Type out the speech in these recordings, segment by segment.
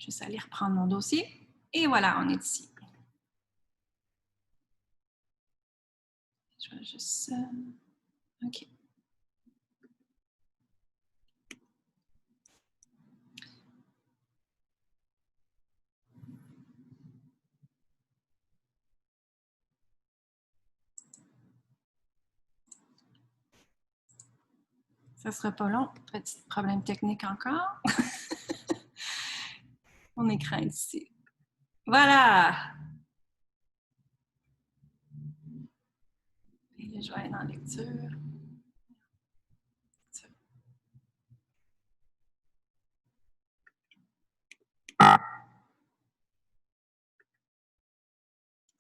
Juste aller reprendre mon dossier. Et voilà, on est ici. Je vais juste... OK. Ça ne sera pas long. Petit problème technique encore. Mon écran est ici. Voilà! Et là, je vais aller dans lecture.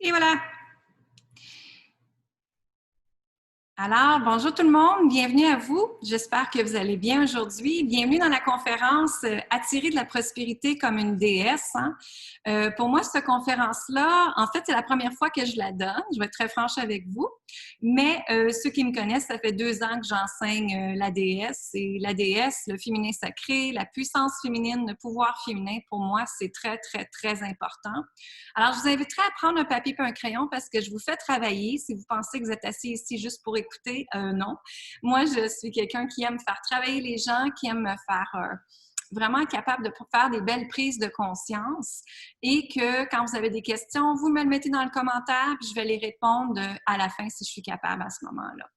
Et voilà! Alors, bonjour tout le monde, bienvenue à vous. J'espère que vous allez bien aujourd'hui. Bienvenue dans la conférence Attirer de la prospérité comme une déesse. Pour moi, cette conférence-là, en fait, c'est la première fois que je la donne. Je vais être très franche avec vous. Mais ceux qui me connaissent, ça fait 2 ans que j'enseigne la déesse. Et la déesse, le féminin sacré, la puissance féminine, le pouvoir féminin, pour moi, c'est très, très, très important. Alors, je vous inviterai à prendre un papier et un crayon parce que je vous fais travailler. Si vous pensez que vous êtes assis ici juste pour écouter, non. Moi, je suis quelqu'un qui aime faire travailler les gens, qui aime me faire vraiment capable de faire des belles prises de conscience et que quand vous avez des questions, vous me le mettez dans le commentaire puis je vais les répondre à la fin si je suis capable à ce moment-là.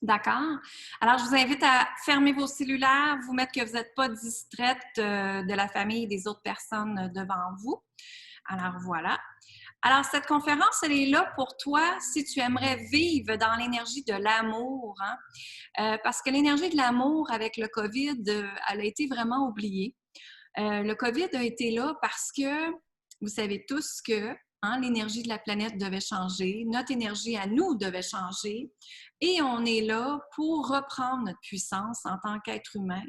D'accord? Alors, je vous invite à fermer vos cellulaires, vous mettre que vous n'êtes pas distraite de la famille et des autres personnes devant vous. Alors, voilà. Alors, cette conférence, elle est là pour toi si tu aimerais vivre dans l'énergie de l'amour, parce que l'énergie de l'amour avec le COVID, elle a été vraiment oubliée. Le COVID a été là parce que vous savez tous que l'énergie de la planète devait changer, notre énergie à nous devait changer et on est là pour reprendre notre puissance en tant qu'être humain,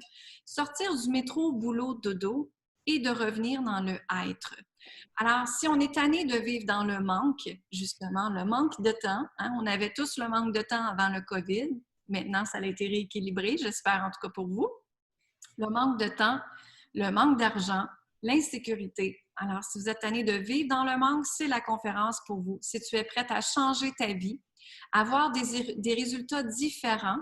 sortir du métro, boulot, dodo et de revenir dans le être. Alors, si on est tanné de vivre dans le manque, justement, le manque de temps, on avait tous le manque de temps avant le COVID, maintenant ça a été rééquilibré, j'espère en tout cas pour vous. Le manque de temps, le manque d'argent, l'insécurité. Alors, si vous êtes tanné de vivre dans le manque, c'est la conférence pour vous. Si tu es prête à changer ta vie, avoir des résultats différents,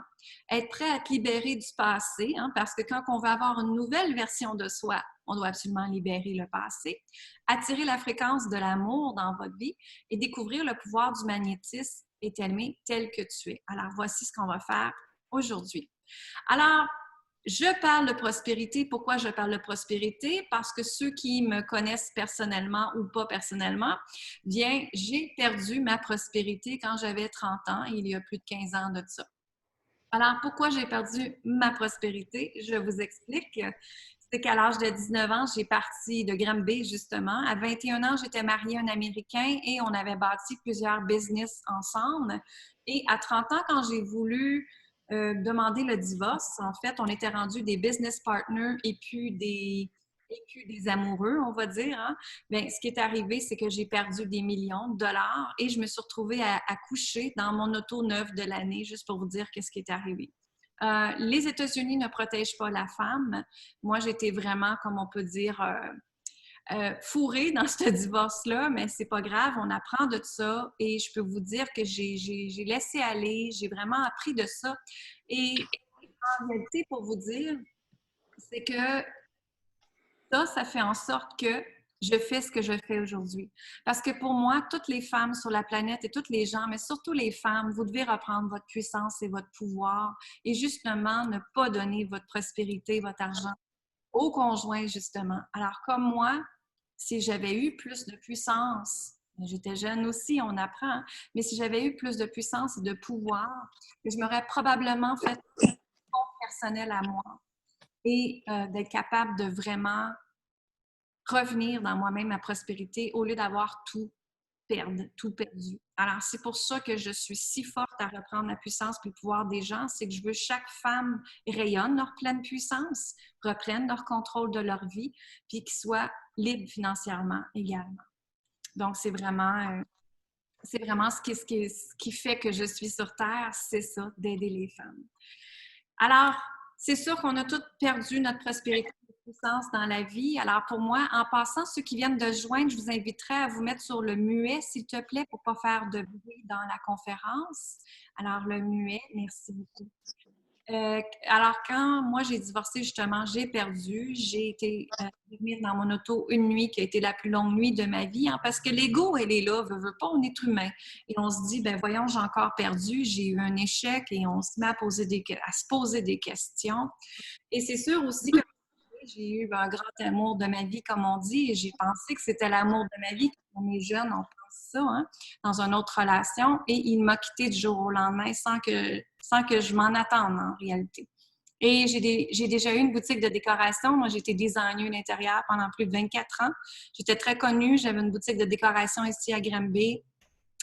être prêt à te libérer du passé, parce que quand on veut avoir une nouvelle version de soi, on doit absolument libérer le passé, attirer la fréquence de l'amour dans votre vie et découvrir le pouvoir du magnétisme et t'aimer tel que tu es. Alors, voici ce qu'on va faire aujourd'hui. Alors, je parle de prospérité. Pourquoi je parle de prospérité? Parce que ceux qui me connaissent personnellement ou pas personnellement, bien, j'ai perdu ma prospérité quand j'avais 30 ans, il y a plus de 15 ans de ça. Alors, pourquoi j'ai perdu ma prospérité? Je vous explique. C'est qu'à l'âge de 19 ans, j'ai parti de Granby, justement. À 21 ans, j'étais mariée à un Américain et on avait bâti plusieurs business ensemble. Et à 30 ans, quand j'ai voulu demander le divorce, en fait, on était rendus des business partners et puis des amoureux, on va dire. Bien, ce qui est arrivé, c'est que j'ai perdu des millions de dollars et je me suis retrouvée à coucher dans mon auto neuve de l'année, juste pour vous dire qu'est-ce qui est arrivé. Les États-Unis ne protègent pas la femme. Moi, j'étais vraiment, comme on peut dire, fourrée dans ce divorce-là, mais c'est pas grave, on apprend de ça et je peux vous dire que j'ai laissé aller, j'ai vraiment appris de ça. Et en réalité, pour vous dire, c'est que ça fait en sorte que je fais ce que je fais aujourd'hui. Parce que pour moi, toutes les femmes sur la planète et toutes les gens, mais surtout les femmes, vous devez reprendre votre puissance et votre pouvoir et justement ne pas donner votre prospérité, votre argent au conjoint, justement. Alors, comme moi, si j'avais eu plus de puissance, j'étais jeune aussi, on apprend, mais si j'avais eu plus de puissance et de pouvoir, je m'aurais probablement fait un compte personnel à moi et d'être capable de vraiment revenir dans moi-même ma prospérité au lieu d'avoir tout perdu. Alors, c'est pour ça que je suis si forte à reprendre la puissance et le pouvoir des gens, c'est que je veux que chaque femme rayonne leur pleine puissance, reprenne leur contrôle de leur vie, puis qu'ils soient libres financièrement également. Donc, c'est vraiment ce qui fait que je suis sur Terre, c'est ça, d'aider les femmes. Alors, c'est sûr qu'on a toutes perdu notre prospérité sens dans la vie. Alors, pour moi, en passant, ceux qui viennent de se joindre, je vous inviterai à vous mettre sur le muet, s'il te plaît, pour ne pas faire de bruit dans la conférence. Alors, le muet, merci beaucoup. Alors, quand moi j'ai divorcé, justement, j'ai perdu. J'ai été dormir dans mon auto une nuit qui a été la plus longue nuit de ma vie, hein, parce que l'ego, elle est là, veut pas, on est humain. Et on se dit, ben voyons, j'ai encore perdu, j'ai eu un échec, et on se met à se poser des questions. Et c'est sûr aussi que j'ai eu un grand amour de ma vie, comme on dit, et j'ai pensé que c'était l'amour de ma vie. Quand on est jeune, on pense ça, hein, dans une autre relation, et il m'a quittée du jour au lendemain sans que je m'en attende, en réalité. Et j'ai déjà eu une boutique de décoration. Moi, j'étais designer d'intérieur pendant plus de 24 ans. J'étais très connue. J'avais une boutique de décoration ici à Granby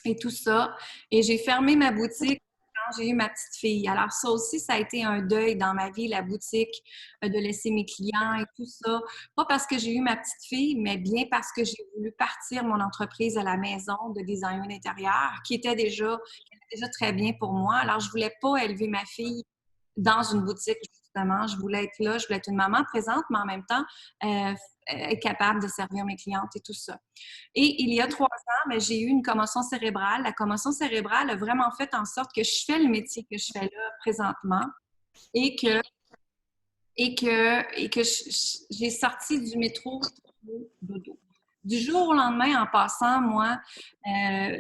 et tout ça. Et j'ai fermé ma boutique quand j'ai eu ma petite fille. Alors ça aussi, ça a été un deuil dans ma vie, la boutique, de laisser mes clients et tout ça. Pas parce que j'ai eu ma petite fille, mais bien parce que j'ai voulu partir mon entreprise à la maison de design d'intérieur, qui était déjà très bien pour moi. Alors, je voulais pas élever ma fille dans une boutique, justement. Je voulais être là, je voulais être une maman présente, mais en même temps, être capable de servir mes clientes et tout ça. Et il y a 3 ans, ben, j'ai eu une commotion cérébrale. La commotion cérébrale a vraiment fait en sorte que je fais le métier que je fais là présentement et que, et que j'ai sorti du métro dodo. Du jour au lendemain, en passant, moi,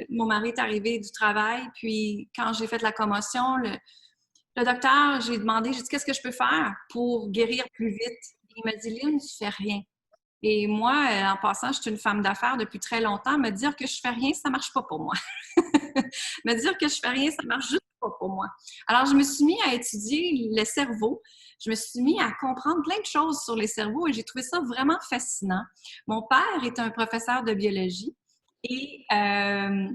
mon mari est arrivé du travail, puis quand j'ai fait la commotion, le docteur, j'ai demandé, j'ai dit, qu'est-ce que je peux faire pour guérir plus vite? Il m'a dit, Lynn, tu fais rien. Et moi, en passant, je suis une femme d'affaires depuis très longtemps. Me dire que je fais rien, ça marche pas pour moi. Me dire que je fais rien, ça marche juste pas pour moi. Alors, je me suis mis à étudier le cerveau. Je me suis mis à comprendre plein de choses sur les cerveaux et j'ai trouvé ça vraiment fascinant. Mon père est un professeur de biologie et, euh,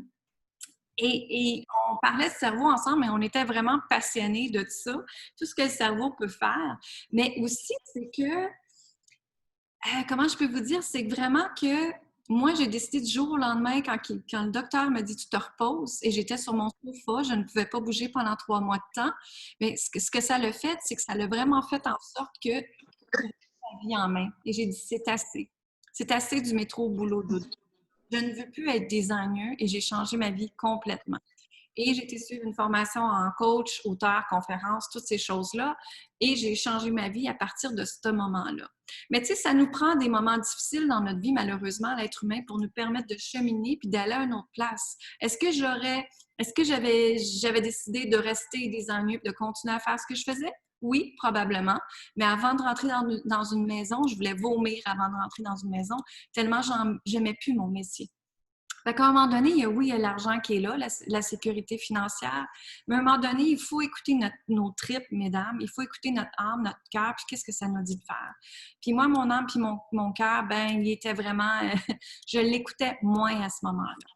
et on parlait de cerveau ensemble, et on était vraiment passionnés de ça, tout ce que le cerveau peut faire. Mais aussi, c'est que comment je peux vous dire? C'est vraiment que moi, j'ai décidé du jour au lendemain, quand le docteur m'a dit tu te reposes, et j'étais sur mon sofa, je ne pouvais pas bouger pendant 3 mois de temps. Mais ce que ça l'a fait, c'est que ça l'a vraiment fait en sorte que j'ai pris ma vie en main. Et j'ai dit c'est assez. C'est assez du métro au boulot dodo. Je ne veux plus être designer et j'ai changé ma vie complètement. Et j'ai été suivre une formation en coach, auteur, conférence, toutes ces choses-là. Et j'ai changé ma vie à partir de ce moment-là. Mais tu sais, ça nous prend des moments difficiles dans notre vie, malheureusement, l'être humain, pour nous permettre de cheminer puis d'aller à une autre place. Est-ce que j'avais décidé de rester designer et de continuer à faire ce que je faisais? Oui, probablement. Mais avant de rentrer dans une maison, je voulais vomir avant de rentrer dans une maison, tellement j'aimais plus mon métier. Fait qu'à un moment donné, il y a l'argent qui est là, la sécurité financière, mais à un moment donné, il faut écouter nos tripes, mesdames, il faut écouter notre âme, notre cœur, puis qu'est-ce que ça nous dit de faire. Puis moi, mon âme puis mon cœur, ben, il était vraiment, je l'écoutais moins à ce moment-là.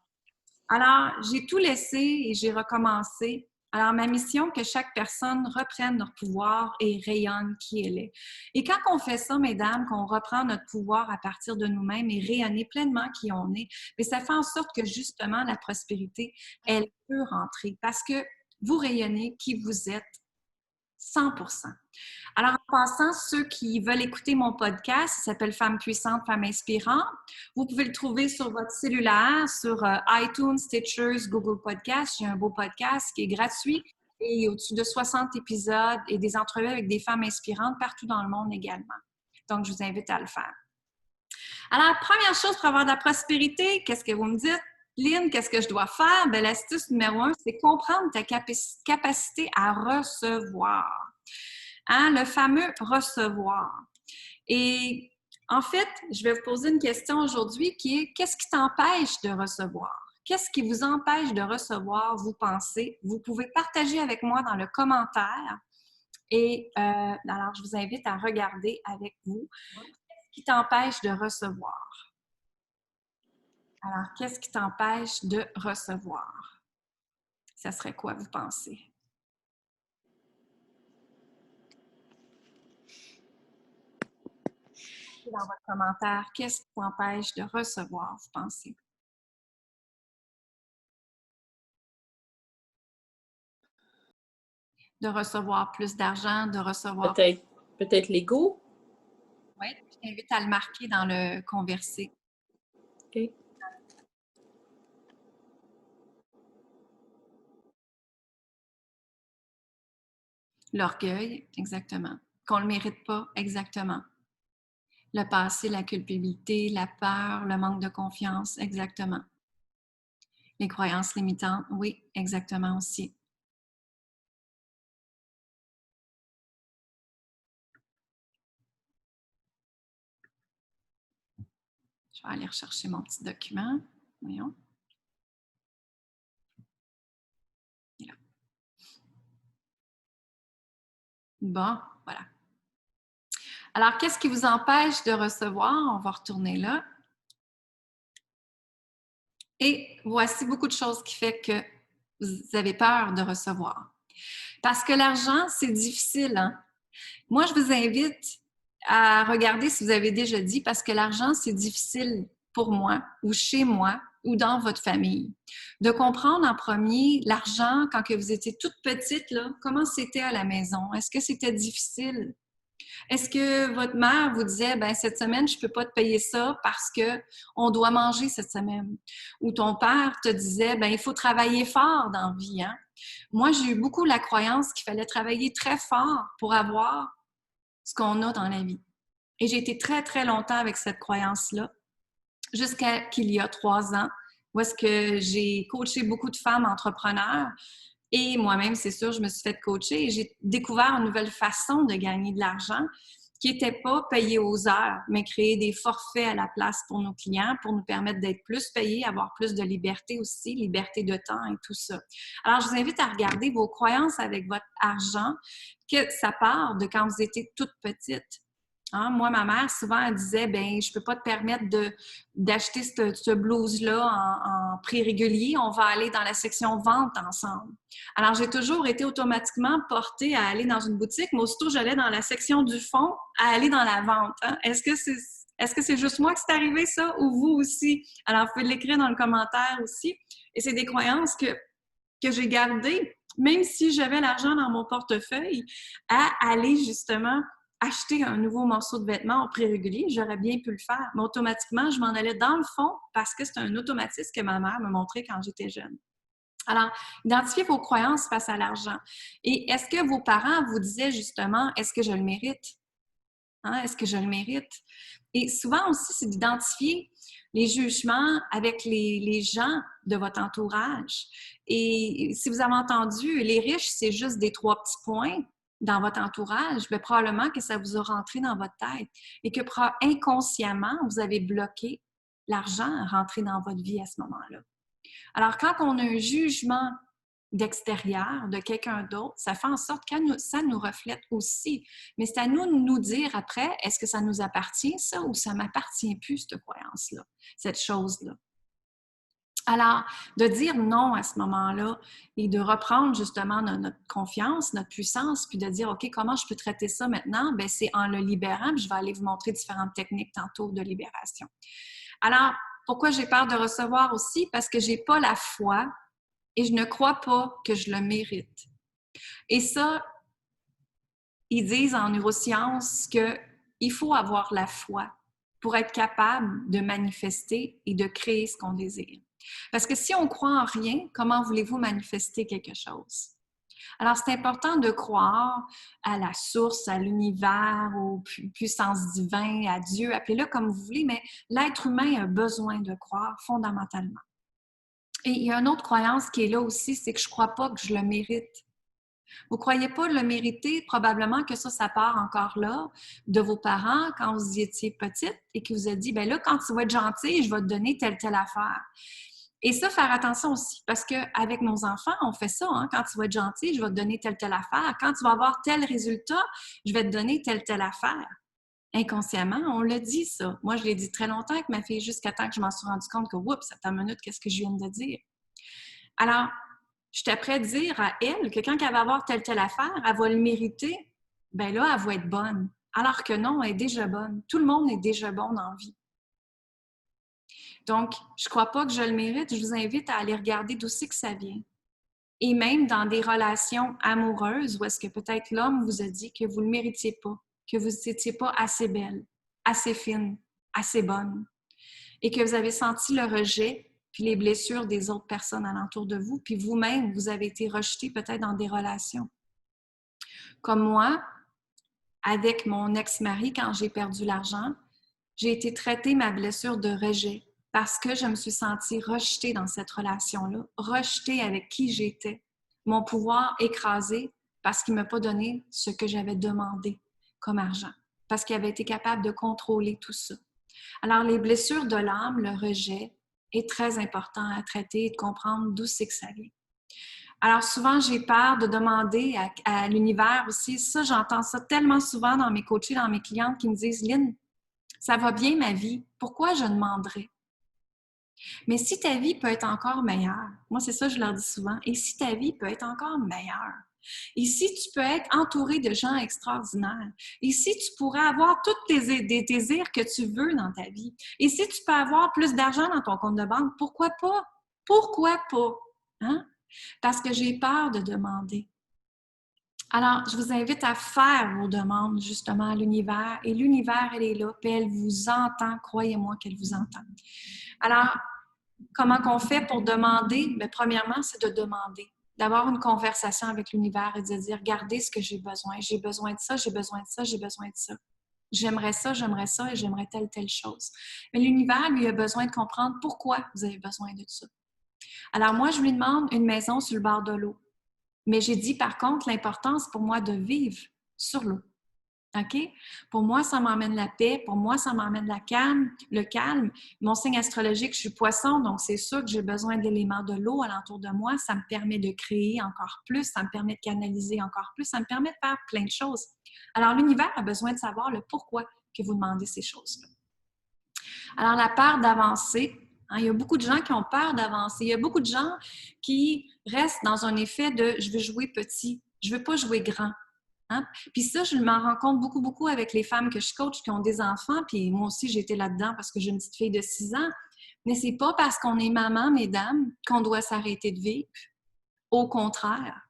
Alors, j'ai tout laissé et j'ai recommencé. Alors, ma mission, que chaque personne reprenne leur pouvoir et rayonne qui elle est. Et quand on fait ça, mesdames, qu'on reprend notre pouvoir à partir de nous-mêmes et rayonner pleinement qui on est, mais ça fait en sorte que justement la prospérité, elle peut rentrer parce que vous rayonnez qui vous êtes 100%. Alors, en passant, ceux qui veulent écouter mon podcast, il s'appelle Femmes puissantes, Femmes inspirantes. Vous pouvez le trouver sur votre cellulaire, sur iTunes, Stitchers, Google Podcasts. J'ai un beau podcast qui est gratuit et il y a au-dessus de 60 épisodes et des entrevues avec des femmes inspirantes partout dans le monde également. Donc, je vous invite à le faire. Alors, première chose pour avoir de la prospérité, qu'est-ce que vous me dites? Lynn, qu'est-ce que je dois faire? Bien, l'astuce numéro 1, c'est comprendre ta capacité à recevoir. Hein, le fameux recevoir. Et en fait, je vais vous poser une question aujourd'hui qui est qu'est-ce qui t'empêche de recevoir? Qu'est-ce qui vous empêche de recevoir, vous pensez? Vous pouvez partager avec moi dans le commentaire. Et alors, je vous invite à regarder avec vous. Qu'est-ce qui t'empêche de recevoir? Alors, qu'est-ce qui t'empêche de recevoir? Ça serait quoi, vous pensez? Dans votre commentaire, qu'est-ce qui t'empêche de recevoir, vous pensez? De recevoir plus d'argent, de recevoir... Peut-être l'ego? Oui, t'invite à le marquer dans le conversé. OK. L'orgueil, exactement. Qu'on ne le mérite pas, exactement. Le passé, la culpabilité, la peur, le manque de confiance, exactement. Les croyances limitantes, oui, exactement aussi. Je vais aller rechercher mon petit document. Voyons. Là. Bon, voilà. Alors, qu'est-ce qui vous empêche de recevoir? On va retourner là. Et voici beaucoup de choses qui font que vous avez peur de recevoir. Parce que l'argent, c'est difficile. Hein? Moi, je vous invite à regarder si vous avez déjà dit, parce que l'argent, c'est difficile pour moi, ou chez moi, ou dans votre famille. De comprendre en premier l'argent quand que vous étiez toute petite, là, comment c'était à la maison? Est-ce que c'était difficile? Est-ce que votre mère vous disait, ben cette semaine, je ne peux pas te payer ça parce que on doit manger cette semaine? Ou ton père te disait, ben il faut travailler fort dans la vie, hein? Moi, j'ai eu beaucoup la croyance qu'il fallait travailler très fort pour avoir ce qu'on a dans la vie. Et j'ai été très, très longtemps avec cette croyance-là, jusqu'à qu'il y a 3 ans, où est-ce que j'ai coaché beaucoup de femmes entrepreneurs. Et moi-même, c'est sûr, je me suis fait coacher et j'ai découvert une nouvelle façon de gagner de l'argent qui n'était pas payé aux heures, mais créer des forfaits à la place pour nos clients pour nous permettre d'être plus payés, avoir plus de liberté aussi, liberté de temps et tout ça. Alors, je vous invite à regarder vos croyances avec votre argent, que ça part de quand vous étiez toute petite. Hein? Moi, ma mère, souvent, elle disait, ben je peux pas te permettre d'acheter ce blouse-là en prix régulier, on va aller dans la section vente ensemble. Alors, j'ai toujours été automatiquement portée à aller dans une boutique, mais aussitôt j'allais dans la section du fond, à aller dans la vente. Hein? Est-ce que c'est juste moi que c'est arrivé ça ou vous aussi? Alors, vous pouvez l'écrire dans le commentaire aussi. Et c'est des croyances que j'ai gardées, même si j'avais l'argent dans mon portefeuille, à aller justement acheter un nouveau morceau de vêtement au prix régulier, j'aurais bien pu le faire. Mais automatiquement, je m'en allais dans le fond parce que c'est un automatisme que ma mère me montrait quand j'étais jeune. Alors, identifiez vos croyances face à l'argent. Et est-ce que vos parents vous disaient justement, est-ce que je le mérite? Hein? Est-ce que je le mérite? Et souvent aussi, c'est d'identifier les jugements avec les gens de votre entourage. Et si vous avez entendu, les riches, c'est juste des 3 petits points dans votre entourage, bien, probablement que ça vous a rentré dans votre tête et que inconsciemment, vous avez bloqué l'argent à rentrer dans votre vie à ce moment-là. Alors, quand on a un jugement d'extérieur, de quelqu'un d'autre, ça fait en sorte que ça nous reflète aussi. Mais c'est à nous de nous dire après, est-ce que ça nous appartient, ça, ou ça ne m'appartient plus, cette croyance-là, cette chose-là. Alors, de dire non à ce moment-là et de reprendre justement notre confiance, notre puissance, puis de dire, OK, comment je peux traiter ça maintenant? Bien, c'est en le libérant, puis je vais aller vous montrer différentes techniques tantôt de libération. Alors, pourquoi j'ai peur de recevoir aussi? Parce que je n'ai pas la foi et je ne crois pas que je le mérite. Et ça, ils disent en neurosciences qu'il faut avoir la foi pour être capable de manifester et de créer ce qu'on désire. Parce que si on croit en rien, comment voulez-vous manifester quelque chose? Alors, c'est important de croire à la source, à l'univers, aux puissances divines, à Dieu, appelez-le comme vous voulez, mais l'être humain a besoin de croire fondamentalement. Et il y a une autre croyance qui est là aussi, c'est que je ne crois pas que je le mérite. Vous ne croyez pas le mériter, probablement que ça part encore là de vos parents quand vous étiez petite et qui vous a dit, bien là, quand tu vas être gentil, je vais te donner telle affaire. Et ça, faire attention aussi, parce qu'avec nos enfants, on fait ça. Hein? Quand tu vas être gentil, je vais te donner telle affaire. Quand tu vas avoir tel résultat, je vais te donner telle affaire. Inconsciemment, on l'a dit, ça. Moi, je l'ai dit très longtemps avec ma fille, jusqu'à temps que je m'en suis rendu compte que, oups, attends une minute, qu'est-ce que je viens de dire? Alors, j'étais prête à dire à elle que quand elle va avoir telle affaire, elle va le mériter, bien là, elle va être bonne. Alors que non, elle est déjà bonne. Tout le monde est déjà bon dans la vie. Donc, je ne crois pas que je le mérite. Je vous invite à aller regarder d'où c'est que ça vient. Et même dans des relations amoureuses où est-ce que peut-être l'homme vous a dit que vous ne le méritiez pas, que vous n'étiez pas assez belle. assez fine, assez bonne, et que vous avez senti le rejet, puis les blessures des autres personnes alentour de vous, puis vous-même, vous avez été rejeté peut-être dans des relations. Comme moi, avec mon ex-mari, quand j'ai perdu l'argent, j'ai été traiter ma blessure de rejet parce que je me suis sentie rejetée dans cette relation-là, rejetée avec qui j'étais, mon pouvoir écrasé parce qu'il ne m'a pas donné ce que j'avais demandé comme argent, parce qu'il avait été capable de contrôler tout ça. Alors, les blessures de l'âme, le rejet, est très important à traiter et de comprendre d'où c'est que ça vient. Alors, souvent, j'ai peur de demander à l'univers aussi. Ça, j'entends ça tellement souvent dans mes coachés, dans mes clientes qui me disent « Lynn, ça va bien ma vie, pourquoi je demanderais? » Mais si ta vie peut être encore meilleure, moi c'est ça que je leur dis souvent, et si ta vie peut être encore meilleure, et si tu peux être entouré de gens extraordinaires, et si tu pourrais avoir tous les désirs que tu veux dans ta vie, et si tu peux avoir plus d'argent dans ton compte de banque, pourquoi pas? Pourquoi pas? Hein? Parce que j'ai peur de demander. Alors, je vous invite à faire vos demandes justement à l'univers. Et l'univers, elle est là, puis elle vous entend. Croyez-moi qu'elle vous entend. Alors, comment qu'on fait pour demander? Bien, premièrement, c'est de demander. D'avoir une conversation avec l'univers et de dire, regardez ce que j'ai besoin. J'ai besoin de ça, j'ai besoin de ça, j'ai besoin de ça. J'aimerais ça et j'aimerais telle chose. Mais l'univers, lui, a besoin de comprendre pourquoi vous avez besoin de ça. Alors, moi, je lui demande une maison sur le bord de l'eau. Mais j'ai dit, par contre, l'importance pour moi de vivre sur l'eau. OK? Pour moi, ça m'emmène la paix. Pour moi, ça m'emmène le calme. Mon signe astrologique, je suis poisson, donc c'est sûr que j'ai besoin d'éléments de l'eau alentour de moi. Ça me permet de créer encore plus, ça me permet de canaliser encore plus, ça me permet de faire plein de choses. Alors, l'univers a besoin de savoir le pourquoi que vous demandez ces choses-là. Alors, la peur d'avancer, il y a beaucoup de gens qui ont peur d'avancer. Il y a beaucoup de gens qui restent dans un effet de « je veux jouer petit, je veux pas jouer grand ». Hein? Puis ça, je m'en rends compte beaucoup, beaucoup avec les femmes que je coach qui ont des enfants. Puis moi aussi, j'étais là-dedans parce que j'ai une petite fille de 6 ans. Mais c'est pas parce qu'on est maman, mesdames, qu'on doit s'arrêter de vivre. Au contraire.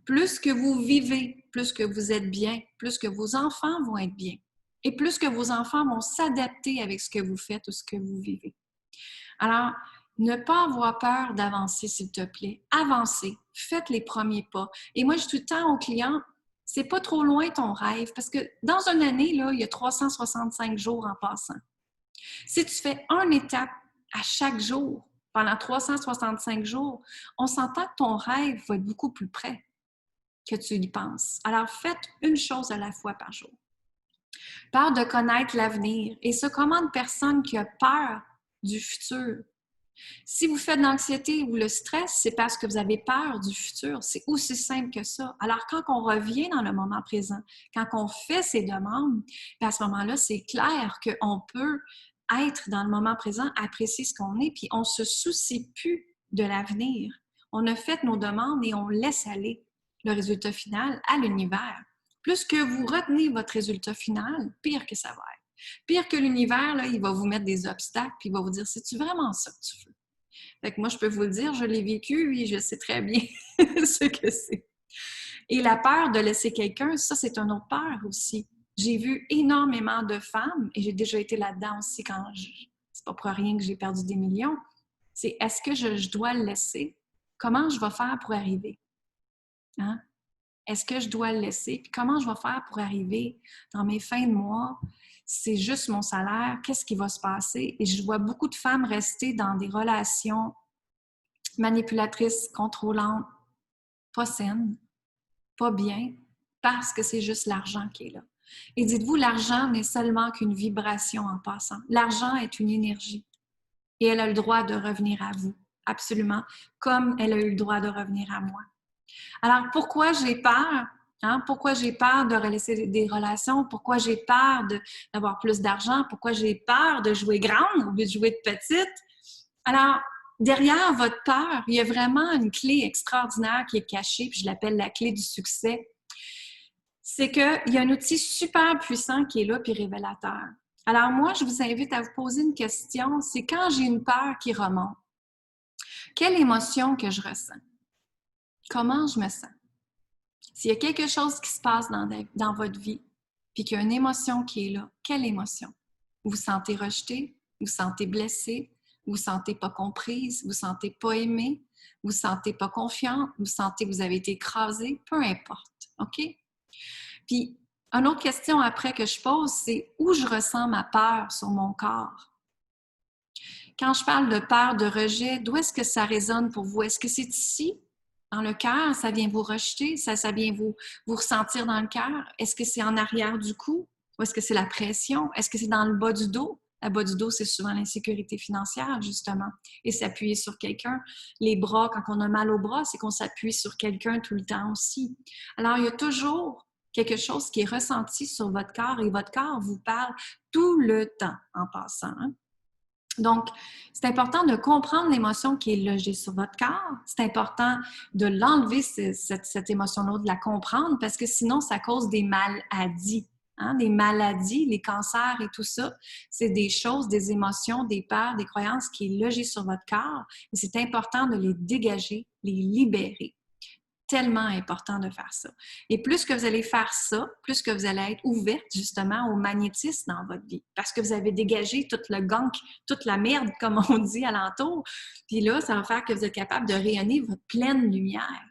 Plus que vous vivez, plus que vous êtes bien, plus que vos enfants vont être bien. Et plus que vos enfants vont s'adapter avec ce que vous faites ou ce que vous vivez. Alors, ne pas avoir peur d'avancer, s'il te plaît. Avancez. Faites les premiers pas. Et moi, je dis tout le temps aux clients, c'est pas trop loin ton rêve, parce que dans une année, là, il y a 365 jours en passant. Si tu fais une étape à chaque jour, pendant 365 jours, on s'entend que ton rêve va être beaucoup plus près que tu y penses. Alors, faites une chose à la fois par jour. Peur de connaître l'avenir. Et ça, comment de personnes qui ont peur du futur? Si vous faites de l'anxiété ou le stress, c'est parce que vous avez peur du futur. C'est aussi simple que ça. Alors, quand on revient dans le moment présent, quand on fait ses demandes, à ce moment-là, c'est clair qu'on peut être dans le moment présent, apprécier ce qu'on est, puis on ne se soucie plus de l'avenir. On a fait nos demandes et on laisse aller le résultat final à l'univers. Plus que vous retenez votre résultat final, pire que ça va être. Pire que l'univers, là, il va vous mettre des obstacles, puis il va vous dire, c'est-tu vraiment ça que tu veux? Fait que moi, je peux vous le dire, je l'ai vécu, oui, je sais très bien ce que c'est. Et la peur de laisser quelqu'un, ça, c'est une autre peur aussi. J'ai vu énormément de femmes, et j'ai déjà été là-dedans aussi quand c'est pas pour rien que j'ai perdu des millions, c'est est-ce que je dois le laisser? Comment je vais faire pour arriver? Hein? Est-ce que je dois le laisser? Puis comment je vais faire pour arriver dans mes fins de mois? C'est juste mon salaire. Qu'est-ce qui va se passer? Et je vois beaucoup de femmes rester dans des relations manipulatrices, contrôlantes, pas saines, pas bien, parce que c'est juste l'argent qui est là. Et dites-vous, l'argent n'est seulement qu'une vibration en passant. L'argent est une énergie. Et elle a le droit de revenir à vous, absolument, comme elle a eu le droit de revenir à moi. Alors, pourquoi j'ai peur? Hein? Pourquoi j'ai peur de relaisser des relations? Pourquoi j'ai peur d'avoir plus d'argent? Pourquoi j'ai peur de jouer grande au lieu de jouer de petite? Alors, derrière votre peur, il y a vraiment une clé extraordinaire qui est cachée, puis je l'appelle la clé du succès. C'est qu'il y a un outil super puissant qui est là, puis révélateur. Alors moi, je vous invite à vous poser une question, c'est quand j'ai une peur qui remonte, quelle émotion que je ressens? Comment je me sens? S'il y a quelque chose qui se passe dans votre vie, puis qu'il y a une émotion qui est là, quelle émotion? Vous vous sentez rejeté, vous vous sentez blessé, vous vous sentez pas comprise, vous vous sentez pas aimé, vous vous sentez pas confiante, vous sentez que vous avez été écrasé, peu importe, OK? Puis, une autre question après que je pose, c'est où je ressens ma peur sur mon corps? Quand je parle de peur, de rejet, d'où est-ce que ça résonne pour vous? Est-ce que c'est ici, dans le cœur, ça vient vous rejeter, ça vient vous ressentir dans le cœur? Est-ce que c'est en arrière du cou? Ou est-ce que c'est la pression? Est-ce que c'est dans le bas du dos? Le bas du dos, c'est souvent l'insécurité financière, justement, et s'appuyer sur quelqu'un. Les bras, quand on a mal aux bras, c'est qu'on s'appuie sur quelqu'un tout le temps aussi. Alors, il y a toujours quelque chose qui est ressenti sur votre corps et votre corps vous parle tout le temps en passant. Hein? Donc, c'est important de comprendre l'émotion qui est logée sur votre corps. C'est important de l'enlever, cette émotion-là, de la comprendre, parce que sinon, ça cause des maladies. Hein? Des maladies, les cancers et tout ça, c'est des choses, des émotions, des peurs, des croyances qui est logées sur votre corps. Et c'est important de les dégager, les libérer. Tellement important de faire ça. Et plus que vous allez faire ça, plus que vous allez être ouverte justement au magnétisme dans votre vie. Parce que vous avez dégagé tout le gunk, toute la merde, comme on dit alentour. Puis là, ça va faire que vous êtes capable de rayonner votre pleine lumière.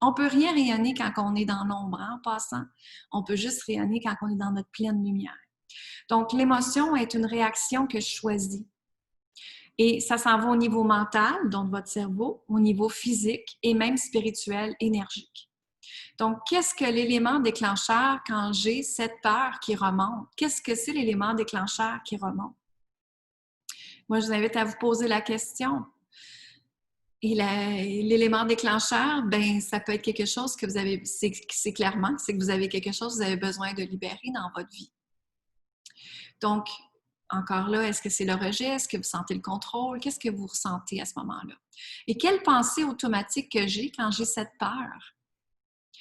On ne peut rien rayonner quand on est dans l'ombre, hein, en passant. On peut juste rayonner quand on est dans notre pleine lumière. Donc, l'émotion est une réaction que je choisis. Et ça s'en va au niveau mental, donc votre cerveau, au niveau physique et même spirituel, énergique. Donc, qu'est-ce que l'élément déclencheur quand j'ai cette peur qui remonte? Qu'est-ce que c'est l'élément déclencheur qui remonte? Moi, je vous invite à vous poser la question. Et l'élément déclencheur, ben, ça peut être quelque chose que vous avez, c'est clairement, c'est que vous avez quelque chose que vous avez besoin de libérer dans votre vie. Donc, encore là, est-ce que c'est le rejet? Est-ce que vous sentez le contrôle? Qu'est-ce que vous ressentez à ce moment-là? Et quelle pensée automatique que j'ai quand j'ai cette peur?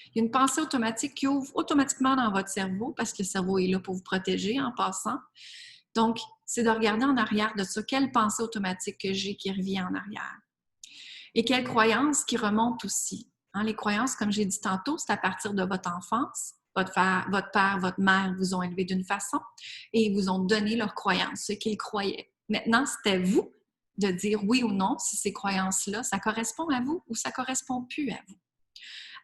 Il y a une pensée automatique qui ouvre automatiquement dans votre cerveau parce que le cerveau est là pour vous protéger en passant. Donc, c'est de regarder en arrière de ça. Quelle pensée automatique que j'ai qui revient en arrière? Et quelle croyance qui remonte aussi? Hein, les croyances, comme j'ai dit tantôt, c'est à partir de votre enfance. Votre père, votre mère vous ont élevé d'une façon et ils vous ont donné leurs croyances, ce qu'ils croyaient. Maintenant, c'est à vous de dire oui ou non si ces croyances-là, ça correspond à vous ou ça ne correspond plus à vous.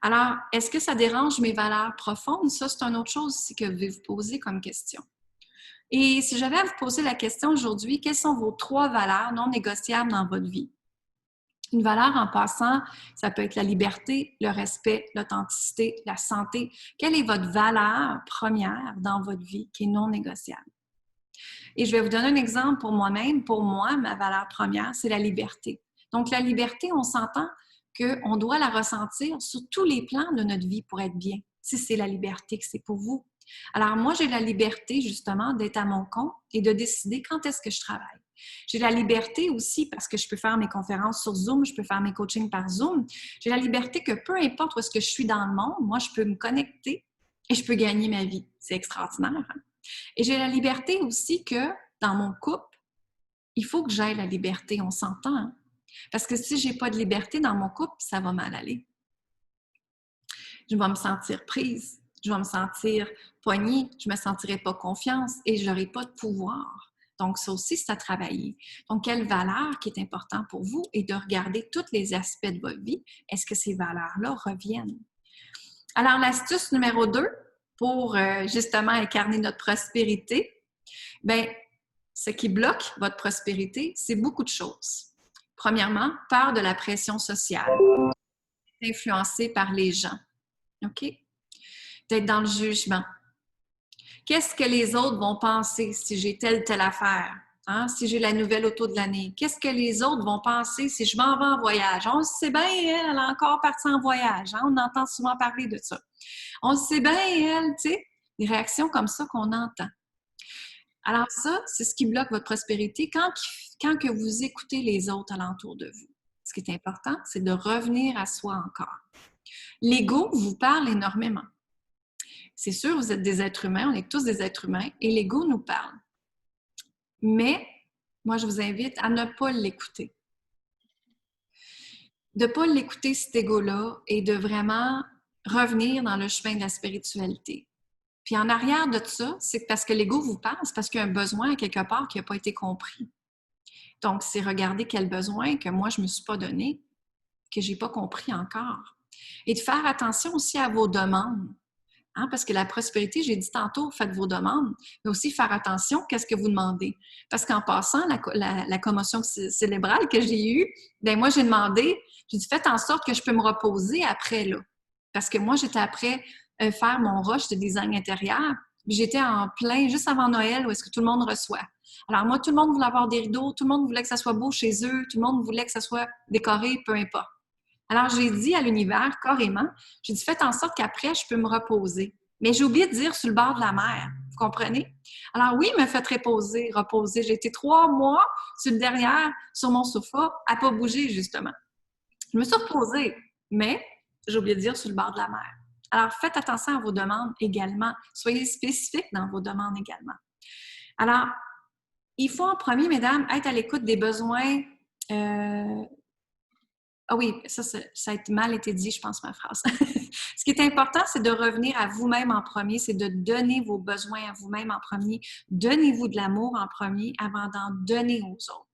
Alors, est-ce que ça dérange mes valeurs profondes? Ça, c'est une autre chose aussi que vous devez vous poser comme question. Et si j'avais à vous poser la question aujourd'hui, quelles sont vos 3 valeurs non négociables dans votre vie? Une valeur, en passant, ça peut être la liberté, le respect, l'authenticité, la santé. Quelle est votre valeur première dans votre vie qui est non négociable? Et je vais vous donner un exemple pour moi-même. Pour moi, ma valeur première, c'est la liberté. Donc, la liberté, on s'entend qu'on doit la ressentir sur tous les plans de notre vie pour être bien, si c'est la liberté que c'est pour vous. Alors, moi, j'ai la liberté, justement, d'être à mon compte et de décider quand est-ce que je travaille. J'ai la liberté aussi parce que je peux faire mes conférences sur Zoom, je peux faire mes coachings par Zoom. J'ai la liberté que peu importe où est-ce que je suis dans le monde, moi, je peux me connecter et je peux gagner ma vie. C'est extraordinaire. Hein? Et j'ai la liberté aussi que dans mon couple, il faut que j'aie la liberté, on s'entend. Hein? Parce que si je n'ai pas de liberté dans mon couple, ça va mal aller. Je vais me sentir prise, je vais me sentir poignée, je ne me sentirai pas confiance et je n'aurai pas de pouvoir. Donc, ça aussi, c'est à travailler. Donc, quelle valeur qui est importante pour vous et de regarder tous les aspects de votre vie. Est-ce que ces valeurs-là reviennent? Alors, l'astuce numéro 2 pour justement incarner notre prospérité, bien, ce qui bloque votre prospérité, c'est beaucoup de choses. Premièrement, peur de la pression sociale, influencé par les gens. OK? D'être dans le jugement. Qu'est-ce que les autres vont penser si j'ai telle affaire? Hein? Si j'ai la nouvelle auto de l'année? Qu'est-ce que les autres vont penser si je m'en vais en voyage? On le sait bien, elle est encore partie en voyage. Hein? On entend souvent parler de ça. On le sait bien, elle, tu sais, des réactions comme ça qu'on entend. Alors ça, c'est ce qui bloque votre prospérité quand que vous écoutez les autres alentour de vous. Ce qui est important, c'est de revenir à soi encore. L'ego vous parle énormément. C'est sûr, vous êtes des êtres humains, on est tous des êtres humains, et l'ego nous parle. Mais, moi, je vous invite à ne pas l'écouter. De ne pas l'écouter, cet ego-là, et de vraiment revenir dans le chemin de la spiritualité. Puis en arrière de ça, c'est parce que l'ego vous parle, c'est parce qu'il y a un besoin quelque part qui n'a pas été compris. Donc, c'est regarder quel besoin que moi, je ne me suis pas donné, que je n'ai pas compris encore. Et de faire attention aussi à vos demandes. Hein, parce que la prospérité, j'ai dit tantôt, faites vos demandes, mais aussi faire attention, qu'est-ce que vous demandez. Parce qu'en passant, la commotion cérébrale que j'ai eue, bien moi, j'ai demandé, j'ai dit, faites en sorte que je peux me reposer après, là. Parce que moi, j'étais après faire mon rush de design intérieur, puis j'étais en plein, juste avant Noël, où est-ce que tout le monde reçoit. Alors moi, tout le monde voulait avoir des rideaux, tout le monde voulait que ça soit beau chez eux, tout le monde voulait que ça soit décoré, peu importe. Alors, j'ai dit à l'univers, carrément, j'ai dit, faites en sorte qu'après, je peux me reposer. Mais j'ai oublié de dire sur le bord de la mer. Vous comprenez? Alors oui, il m'a fait reposer. J'ai été 3 mois sur le derrière, sur mon sofa, à pas bouger, justement. Je me suis reposée, mais j'ai oublié de dire sur le bord de la mer. Alors, faites attention à vos demandes également. Soyez spécifiques dans vos demandes également. Alors, il faut en premier, mesdames, être à l'écoute des besoins. Ah oui, ça a mal été dit, je pense, ma phrase. Ce qui est important, c'est de revenir à vous-même en premier, c'est de donner vos besoins à vous-même en premier. Donnez-vous de l'amour en premier avant d'en donner aux autres.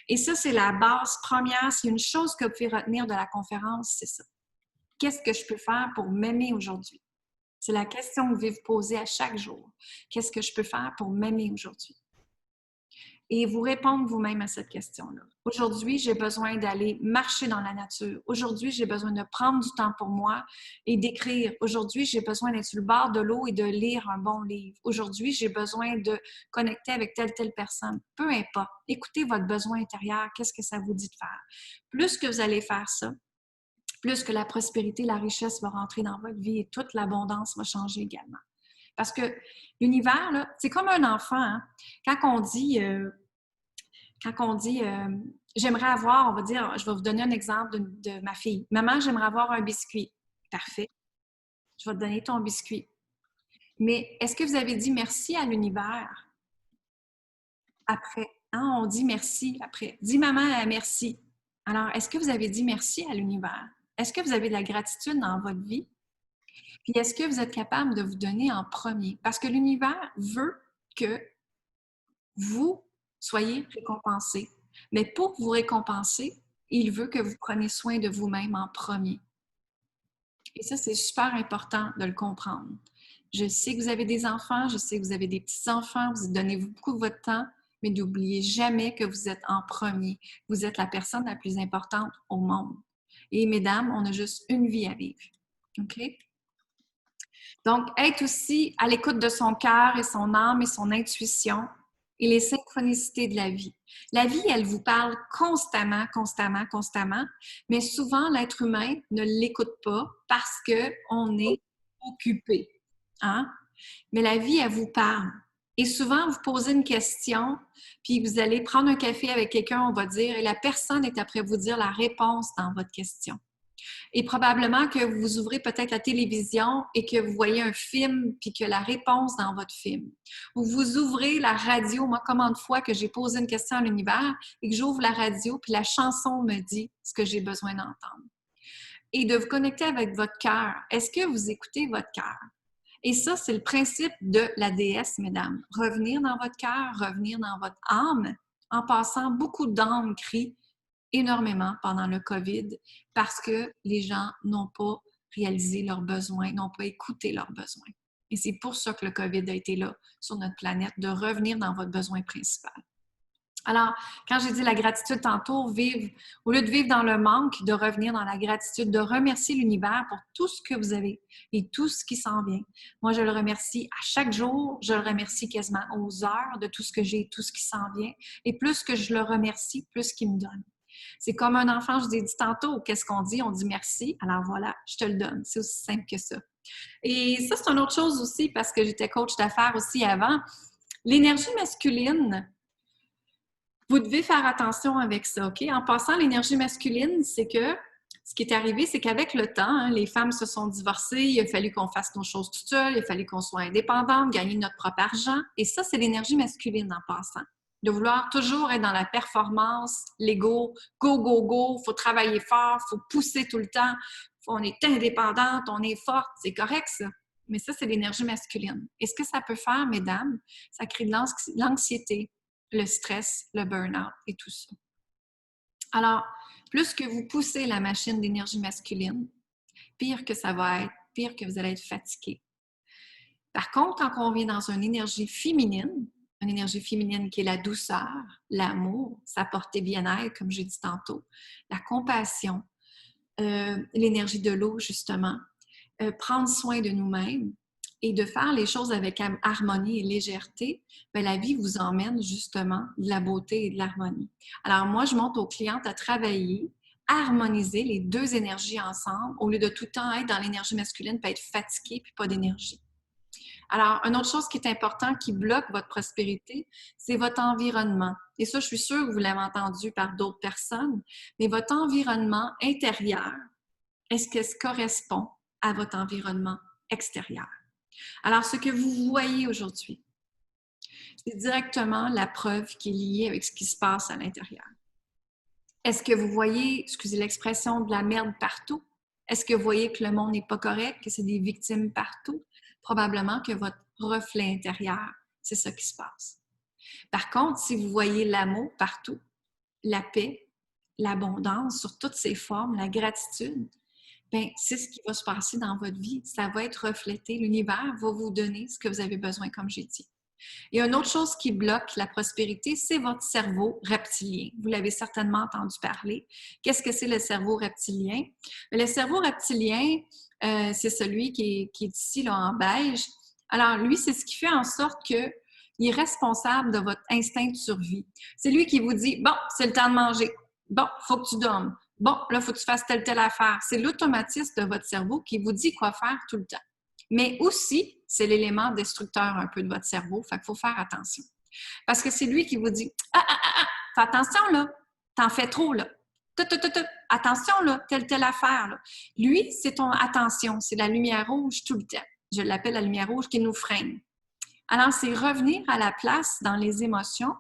Et ça, c'est la base première. S'il y a une chose que vous pouvez retenir de la conférence, c'est ça. Qu'est-ce que je peux faire pour m'aimer aujourd'hui? C'est la question que vous devez vous poser à chaque jour. Qu'est-ce que je peux faire pour m'aimer aujourd'hui? Et vous répondre vous-même à cette question-là. Aujourd'hui, j'ai besoin d'aller marcher dans la nature. Aujourd'hui, j'ai besoin de prendre du temps pour moi et d'écrire. Aujourd'hui, j'ai besoin d'être sur le bord de l'eau et de lire un bon livre. Aujourd'hui, j'ai besoin de connecter avec telle personne. Peu importe. Écoutez votre besoin intérieur. Qu'est-ce que ça vous dit de faire? Plus que vous allez faire ça, plus que la prospérité, la richesse va rentrer dans votre vie et toute l'abondance va changer également. Parce que l'univers, là, c'est comme un enfant. Hein? Quand on dit, j'aimerais avoir, on va dire, je vais vous donner un exemple de ma fille. Maman, j'aimerais avoir un biscuit. Parfait. Je vais te donner ton biscuit. Mais est-ce que vous avez dit merci à l'univers après? Hein, on dit merci après. Dis maman merci. Alors, est-ce que vous avez dit merci à l'univers? Est-ce que vous avez de la gratitude dans votre vie? Puis est-ce que vous êtes capable de vous donner en premier? Parce que l'univers veut que vous soyez récompensés. Mais pour vous récompenser, il veut que vous preniez soin de vous-même en premier. Et ça, c'est super important de le comprendre. Je sais que vous avez des enfants, je sais que vous avez des petits-enfants, vous donnez-vous beaucoup de votre temps, mais n'oubliez jamais que vous êtes en premier. Vous êtes la personne la plus importante au monde. Et mesdames, on a juste une vie à vivre. OK? Donc, être aussi à l'écoute de son cœur et son âme et son intuition et les synchronicités de la vie. La vie, elle vous parle constamment, constamment, constamment, mais souvent, l'être humain ne l'écoute pas parce qu'on est occupé. Hein? Mais la vie, elle vous parle. Et souvent, vous posez une question, puis vous allez prendre un café avec quelqu'un, on va dire, et la personne est après vous dire la réponse dans votre question. Et probablement que vous ouvrez peut-être la télévision et que vous voyez un film, puis que la réponse dans votre film. Ou vous ouvrez la radio. Moi, combien de fois que j'ai posé une question à l'univers et que j'ouvre la radio, puis la chanson me dit ce que j'ai besoin d'entendre. Et de vous connecter avec votre cœur. Est-ce que vous écoutez votre cœur? Et ça, c'est le principe de la déesse, mesdames. Revenir dans votre cœur, revenir dans votre âme, en passant, beaucoup d'âmes crient énormément pendant le COVID parce que les gens n'ont pas réalisé leurs besoins, n'ont pas écouté leurs besoins. Et c'est pour ça que le COVID a été là sur notre planète, de revenir dans votre besoin principal. Alors, quand j'ai dit la gratitude tantôt, au lieu de vivre dans le manque, de revenir dans la gratitude, de remercier l'univers pour tout ce que vous avez et tout ce qui s'en vient. Moi, je le remercie à chaque jour, je le remercie quasiment aux heures de tout ce que j'ai, tout ce qui s'en vient. Et plus que je le remercie, plus qu'il me donne. C'est comme un enfant, je vous ai dit tantôt, qu'est-ce qu'on dit? On dit merci. Alors voilà, je te le donne. C'est aussi simple que ça. Et ça, c'est une autre chose aussi, parce que j'étais coach d'affaires aussi avant. L'énergie masculine, vous devez faire attention avec ça, OK? En passant, l'énergie masculine, c'est que ce qui est arrivé, c'est qu'avec le temps, hein, les femmes se sont divorcées, il a fallu qu'on fasse nos choses toutes seules, il a fallu qu'on soit indépendante, gagner notre propre argent. Et ça, c'est l'énergie masculine en passant. De vouloir toujours être dans la performance, l'ego, go, go, go, il faut travailler fort, il faut pousser tout le temps, on est indépendante, on est forte, c'est correct ça. Mais ça, c'est l'énergie masculine. Et ce que ça peut faire, mesdames, ça crée de l'anxiété, le stress, le burn-out et tout ça. Alors, plus que vous poussez la machine d'énergie masculine, pire que ça va être, pire que vous allez être fatigué. Par contre, quand on vient dans une énergie féminine qui est la douceur, l'amour, sa portée bien-être, comme j'ai dit tantôt, la compassion, l'énergie de l'eau, justement, prendre soin de nous-mêmes et de faire les choses avec harmonie et légèreté, bien, la vie vous emmène justement de la beauté et de l'harmonie. Alors moi, je montre aux clientes à travailler, à harmoniser les deux énergies ensemble au lieu de tout le temps être dans l'énergie masculine puis être fatigué puis pas d'énergie. Alors, une autre chose qui est importante, qui bloque votre prospérité, c'est votre environnement. Et ça, je suis sûre que vous l'avez entendu par d'autres personnes, mais votre environnement intérieur, est-ce que ça correspond à votre environnement extérieur? Alors, ce que vous voyez aujourd'hui, c'est directement la preuve qui est liée avec ce qui se passe à l'intérieur. Est-ce que vous voyez, excusez l'expression, de la merde partout? Est-ce que vous voyez que le monde n'est pas correct, que c'est des victimes partout? Probablement que votre reflet intérieur, c'est ça qui se passe. Par contre, si vous voyez l'amour partout, la paix, l'abondance sur toutes ses formes, la gratitude, bien, c'est ce qui va se passer dans votre vie. Ça va être reflété. L'univers va vous donner ce que vous avez besoin, comme j'ai dit. Et une autre chose qui bloque la prospérité, c'est votre cerveau reptilien. Vous l'avez certainement entendu parler. Qu'est-ce que c'est le cerveau reptilien? Le cerveau reptilien, c'est celui qui est ici là, en beige. Alors, lui, c'est ce qui fait en sorte qu'il est responsable de votre instinct de survie. C'est lui qui vous dit, bon, c'est le temps de manger. Bon, il faut que tu dormes. Bon, là, il faut que tu fasses telle affaire. C'est l'automatisme de votre cerveau qui vous dit quoi faire tout le temps. Mais aussi, c'est l'élément destructeur un peu de votre cerveau, fait qu'il faut faire attention. Parce que c'est lui qui vous dit « fais attention là, t'en fais trop là. Attention là, telle affaire là. » Lui, c'est ton attention, c'est la lumière rouge tout le temps. Je l'appelle la lumière rouge qui nous freine. Alors, c'est revenir à la place dans les émotions.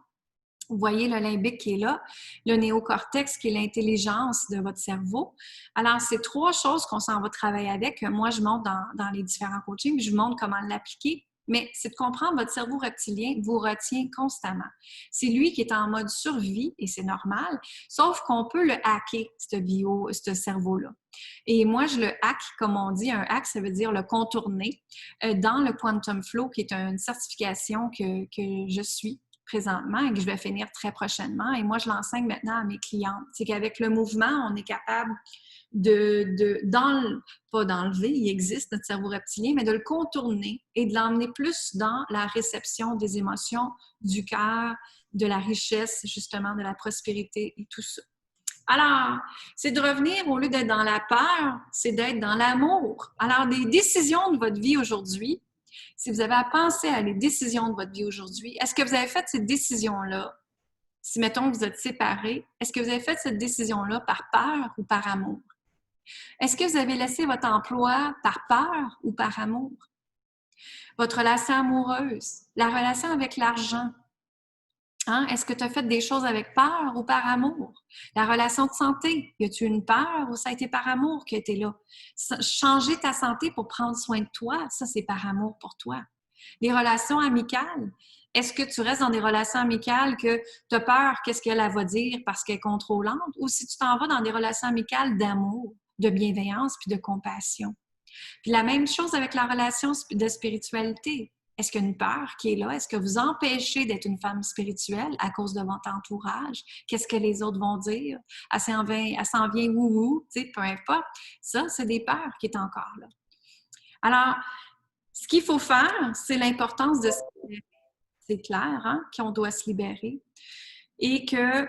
Vous voyez le limbique qui est là, le néocortex qui est l'intelligence de votre cerveau. Alors, c'est trois choses qu'on s'en va travailler avec. Moi, je montre dans les différents coachings, je vous montre comment l'appliquer. Mais c'est de comprendre votre cerveau reptilien vous retient constamment. C'est lui qui est en mode survie et c'est normal, sauf qu'on peut le hacker, ce cerveau-là. Et moi, je le hack, comme on dit, un hack, ça veut dire le contourner dans le Quantum Flow, qui est une certification que je suis présentement et que je vais finir très prochainement. Et moi, je l'enseigne maintenant à mes clientes. C'est qu'avec le mouvement, on est capable pas d'enlever, il existe notre cerveau reptilien, mais de le contourner et de l'emmener plus dans la réception des émotions, du cœur, de la richesse, justement, de la prospérité et tout ça. Alors, c'est de revenir, au lieu d'être dans la peur, c'est d'être dans l'amour. Alors, des décisions de votre vie aujourd'hui, si vous avez à penser à les décisions de votre vie aujourd'hui, est-ce que vous avez fait cette décision-là? Si, mettons, vous êtes séparés, est-ce que vous avez fait cette décision-là par peur ou par amour? Est-ce que vous avez laissé votre emploi par peur ou par amour? Votre relation amoureuse, la relation avec l'argent. Hein? Est-ce que tu as fait des choses avec peur ou par amour? La relation de santé, y a-t-il une peur ou ça a été par amour qui a été là? Changer ta santé pour prendre soin de toi, ça c'est par amour pour toi. Les relations amicales, est-ce que tu restes dans des relations amicales que tu as peur qu'est-ce qu'elle va dire parce qu'elle est contrôlante? Ou si tu t'en vas dans des relations amicales d'amour, de bienveillance puis de compassion? Puis la même chose avec la relation de spiritualité. Est-ce qu'il y a une peur qui est là? Est-ce que vous empêchez d'être une femme spirituelle à cause de votre entourage? Qu'est-ce que les autres vont dire? Elle s'en vient wouhou, tu sais, peu importe. Ça, c'est des peurs qui sont encore là. Alors, ce qu'il faut faire, c'est l'importance de se libérer. C'est clair, hein, qu'on doit se libérer. Et que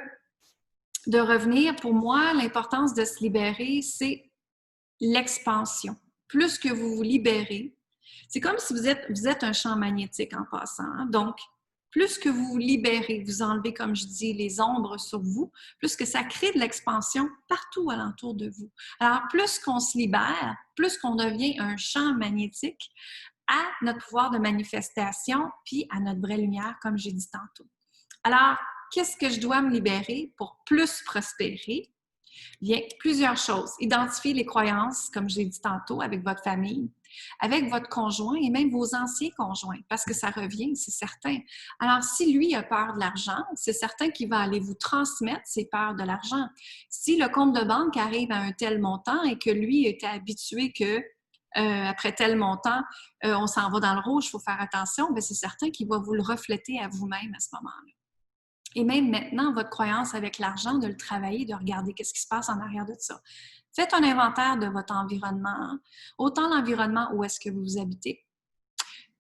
de revenir, pour moi, l'importance de se libérer, c'est l'expansion. Plus que vous vous libérez, c'est comme si vous êtes un champ magnétique en passant. Hein? Donc, plus que vous vous libérez, vous enlevez, comme je dis, les ombres sur vous, plus que ça crée de l'expansion partout alentour de vous. Alors, plus qu'on se libère, plus qu'on devient un champ magnétique à notre pouvoir de manifestation, puis à notre vraie lumière, comme j'ai dit tantôt. Alors, qu'est-ce que je dois me libérer pour plus prospérer? Bien, plusieurs choses. Identifier les croyances, comme j'ai dit tantôt, avec votre famille. avec votre conjoint et même vos anciens conjoints, parce que ça revient, c'est certain. Alors, si lui a peur de l'argent, c'est certain qu'il va aller vous transmettre ses peurs de l'argent. Si le compte de banque arrive à un tel montant et que lui était habitué que après tel montant, on s'en va dans le rouge, il faut faire attention, bien, c'est certain qu'il va vous le refléter à vous-même à ce moment-là. Et même maintenant, votre croyance avec l'argent, de le travailler, de regarder qu'est-ce qui se passe en arrière de ça. Faites un inventaire de votre environnement, hein. Autant l'environnement où est-ce que vous habitez,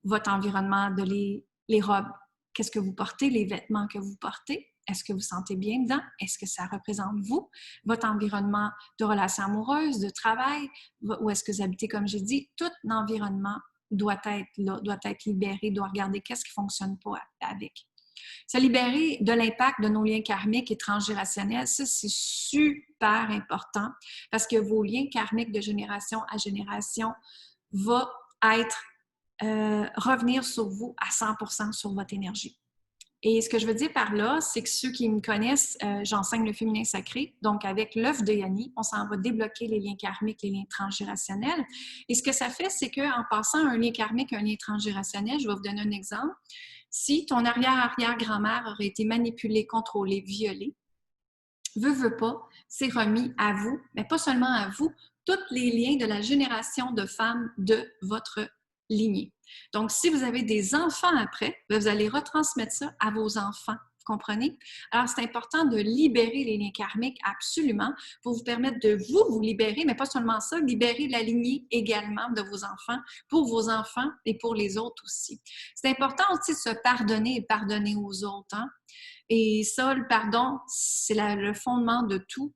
votre environnement de les robes, qu'est-ce que vous portez, les vêtements que vous portez, est-ce que vous sentez bien dedans? Est-ce que ça représente vous? Votre environnement de relations amoureuses, de travail, où est-ce que vous habitez, comme j'ai dit, tout l'environnement doit être là, doit être libéré, doit regarder qu'est-ce qui ne fonctionne pas avec. Se libérer de l'impact de nos liens karmiques et transgénérationnels, ça, c'est super important parce que vos liens karmiques de génération à génération vont être, revenir sur vous à 100% sur votre énergie. Et ce que je veux dire par là, c'est que ceux qui me connaissent, j'enseigne le féminin sacré. Donc, avec l'œuvre de Yanni, on s'en va débloquer les liens karmiques, les liens transgénérationnels. Et ce que ça fait, c'est qu'en passant un lien karmique, un lien transgénérationnel, je vais vous donner un exemple. Si ton arrière-arrière-grand-mère aurait été manipulée, contrôlée, violée, veut pas, c'est remis à vous, mais pas seulement à vous, tous les liens de la génération de femmes de votre lignée. Donc, si vous avez des enfants après, vous allez retransmettre ça à vos enfants. Vous comprenez? Alors, c'est important de libérer les liens karmiques absolument pour vous permettre de vous libérer, mais pas seulement ça, libérer la lignée également de vos enfants, pour vos enfants et pour les autres aussi. C'est important aussi de se pardonner et pardonner aux autres, hein? Et ça, le pardon, c'est le fondement de tout.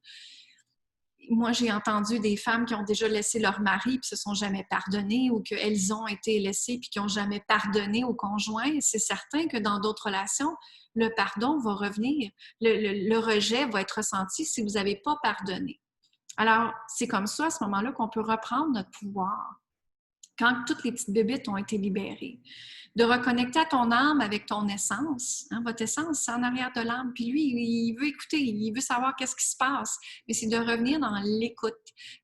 Moi, j'ai entendu des femmes qui ont déjà laissé leur mari puis se sont jamais pardonnées ou qu'elles ont été laissées puis qui n'ont jamais pardonné au conjoint. C'est certain que dans d'autres relations, le pardon va revenir. Le rejet va être ressenti si vous n'avez pas pardonné. Alors, c'est comme ça, à ce moment-là, qu'on peut reprendre notre pouvoir quand toutes les petites bébites ont été libérées. De reconnecter à ton âme avec ton essence. Hein, votre essence, c'est en arrière de l'âme. Puis lui, il veut écouter, il veut savoir qu'est-ce qui se passe. Mais c'est de revenir dans l'écoute.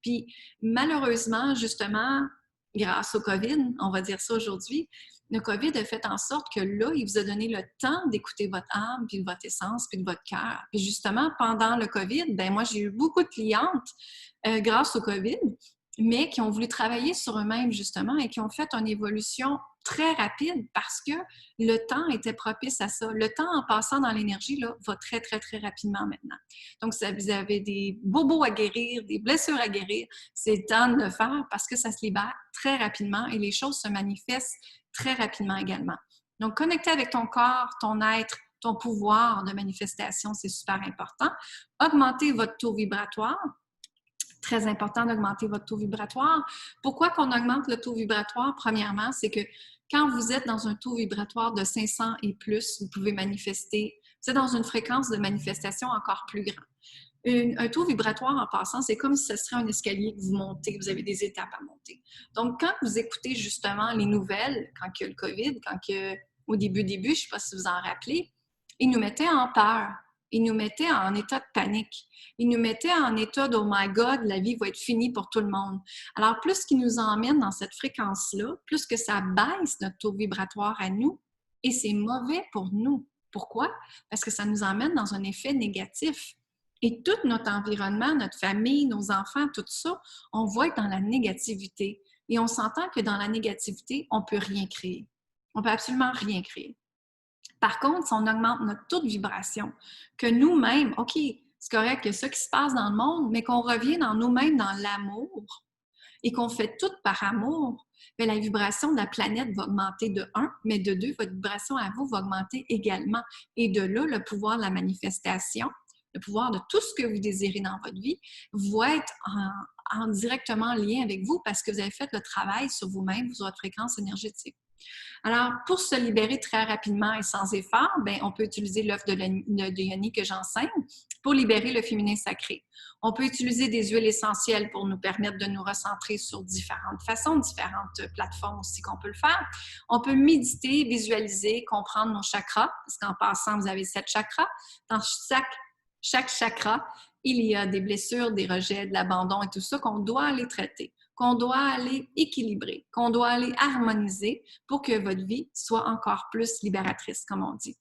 Puis malheureusement, justement, grâce au COVID, on va dire ça aujourd'hui, le COVID a fait en sorte que là, il vous a donné le temps d'écouter votre âme, puis de votre essence, puis de votre cœur. Puis justement, pendant le COVID, ben moi, j'ai eu beaucoup de clientes grâce au COVID, mais qui ont voulu travailler sur eux-mêmes, justement, et qui ont fait une évolution très rapide parce que le temps était propice à ça. Le temps, en passant dans l'énergie, là, va très, très, très rapidement maintenant. Donc, si vous avez des bobos à guérir, des blessures à guérir, c'est le temps de le faire parce que ça se libère très rapidement et les choses se manifestent très rapidement également. Donc, connecter avec ton corps, ton être, ton pouvoir de manifestation, c'est super important. Augmenter votre taux vibratoire. Très important d'augmenter votre taux vibratoire. Pourquoi qu'on augmente le taux vibratoire? Premièrement, c'est que quand vous êtes dans un taux vibratoire de 500 et plus, vous pouvez manifester, vous êtes dans une fréquence de manifestation encore plus grande. Un taux vibratoire, en passant, c'est comme si ce serait un escalier que vous montez, vous avez des étapes à monter. Donc, quand vous écoutez justement les nouvelles, quand il y a le COVID, au début, je ne sais pas si vous en rappelez, ils nous mettaient en peur, ils nous mettaient en état de panique, ils nous mettaient en état de « Oh my God, la vie va être finie pour tout le monde ». Alors, plus qu'ils nous emmènent dans cette fréquence-là, plus que ça baisse notre taux vibratoire à nous, et c'est mauvais pour nous. Pourquoi? Parce que ça nous emmène dans un effet négatif. Et tout notre environnement, notre famille, nos enfants, tout ça, on va être dans la négativité. Et on s'entend que dans la négativité, on ne peut rien créer. On ne peut absolument rien créer. Par contre, si on augmente notre taux de vibration, que nous-mêmes, OK, c'est correct que ça qui se passe dans le monde, mais qu'on revient dans nous-mêmes dans l'amour et qu'on fait tout par amour, bien, la vibration de la planète va augmenter de 1, mais de 2, votre vibration à vous va augmenter également. Et de là, le pouvoir de la manifestation, le pouvoir de tout ce que vous désirez dans votre vie, va être en directement lien avec vous parce que vous avez fait le travail sur vous-même, sur votre fréquence énergétique. Alors, pour se libérer très rapidement et sans effort, bien, on peut utiliser l'œuvre de Yoni que j'enseigne pour libérer le féminin sacré. On peut utiliser des huiles essentielles pour nous permettre de nous recentrer sur différentes façons, différentes plateformes aussi qu'on peut le faire. On peut méditer, visualiser, comprendre nos chakras, parce qu'en passant, vous avez 7 chakras. Dans chaque chakra, il y a des blessures, des rejets, de l'abandon et tout ça qu'on doit aller traiter, qu'on doit aller équilibrer, qu'on doit aller harmoniser pour que votre vie soit encore plus libératrice, comme on dit.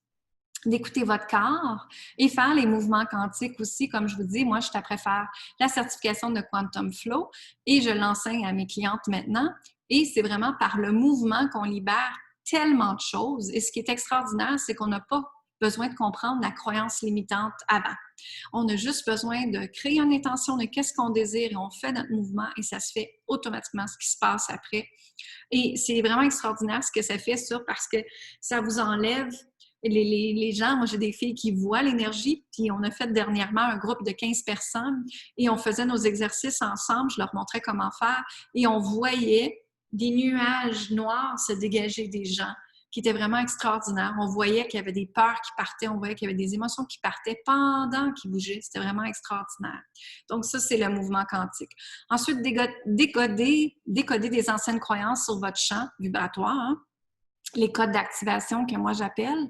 D'écouter votre corps et faire les mouvements quantiques aussi. Comme je vous dis, moi, je suis après faire la certification de Quantum Flow et je l'enseigne à mes clientes maintenant. Et c'est vraiment par le mouvement qu'on libère tellement de choses. Et ce qui est extraordinaire, c'est qu'on n'a pas besoin de comprendre la croyance limitante avant. On a juste besoin de créer une intention de qu'est-ce qu'on désire et on fait notre mouvement et ça se fait automatiquement ce qui se passe après. Et c'est vraiment extraordinaire ce que ça fait, ça, parce que ça vous enlève les gens. Moi, j'ai des filles qui voient l'énergie, puis on a fait dernièrement un groupe de 15 personnes et on faisait nos exercices ensemble, je leur montrais comment faire et on voyait des nuages noirs se dégager des gens qui étaient vraiment extraordinaires. On voyait qu'il y avait des peurs qui partaient, on voyait qu'il y avait des émotions qui partaient pendant qu'ils bougeaient. C'était vraiment extraordinaire. Donc ça, c'est le mouvement quantique. Ensuite, décoder des anciennes croyances sur votre champ vibratoire, hein? Les codes d'activation que moi j'appelle.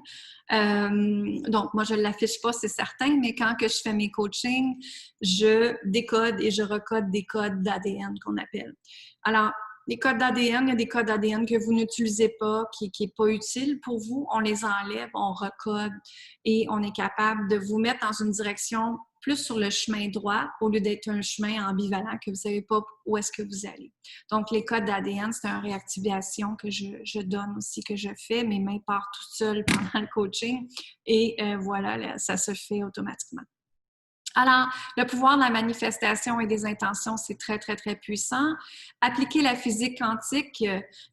Donc, moi, je ne l'affiche pas, c'est certain, mais quand que je fais mes coachings, je décode et je recode des codes d'ADN qu'on appelle. Alors, les codes d'ADN, il y a des codes d'ADN que vous n'utilisez pas, qui n'est pas utile pour vous. On les enlève, on recode et on est capable de vous mettre dans une direction plus sur le chemin droit au lieu d'être un chemin ambivalent que vous ne savez pas où est-ce que vous allez. Donc, les codes d'ADN, c'est une réactivation que je donne aussi, que je fais. Mes mains partent toutes seules pendant le coaching et voilà, ça se fait automatiquement. Alors, le pouvoir de la manifestation et des intentions, c'est très, très, très puissant. Appliquer la physique quantique,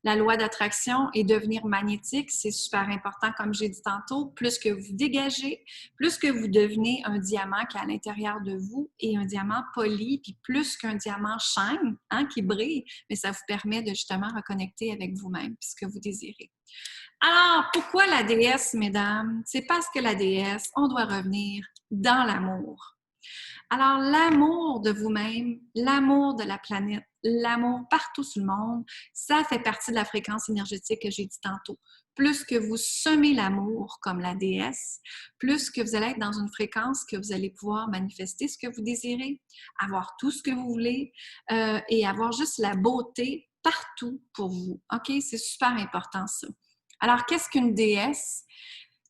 la loi d'attraction et devenir magnétique, c'est super important, comme j'ai dit tantôt. Plus que vous dégagez, plus que vous devenez un diamant qui est à l'intérieur de vous et un diamant poli, puis plus qu'un diamant shine, hein, qui brille, mais ça vous permet de justement reconnecter avec vous-même, puis ce que vous désirez. Alors, pourquoi la déesse, mesdames? C'est parce que la déesse, on doit revenir dans l'amour. Alors, l'amour de vous-même, l'amour de la planète, l'amour partout sur le monde, ça fait partie de la fréquence énergétique que j'ai dit tantôt. Plus que vous semez l'amour comme la déesse, plus que vous allez être dans une fréquence que vous allez pouvoir manifester ce que vous désirez, avoir tout ce que vous voulez et avoir juste la beauté partout pour vous. OK? C'est super important, ça. Alors, qu'est-ce qu'une déesse?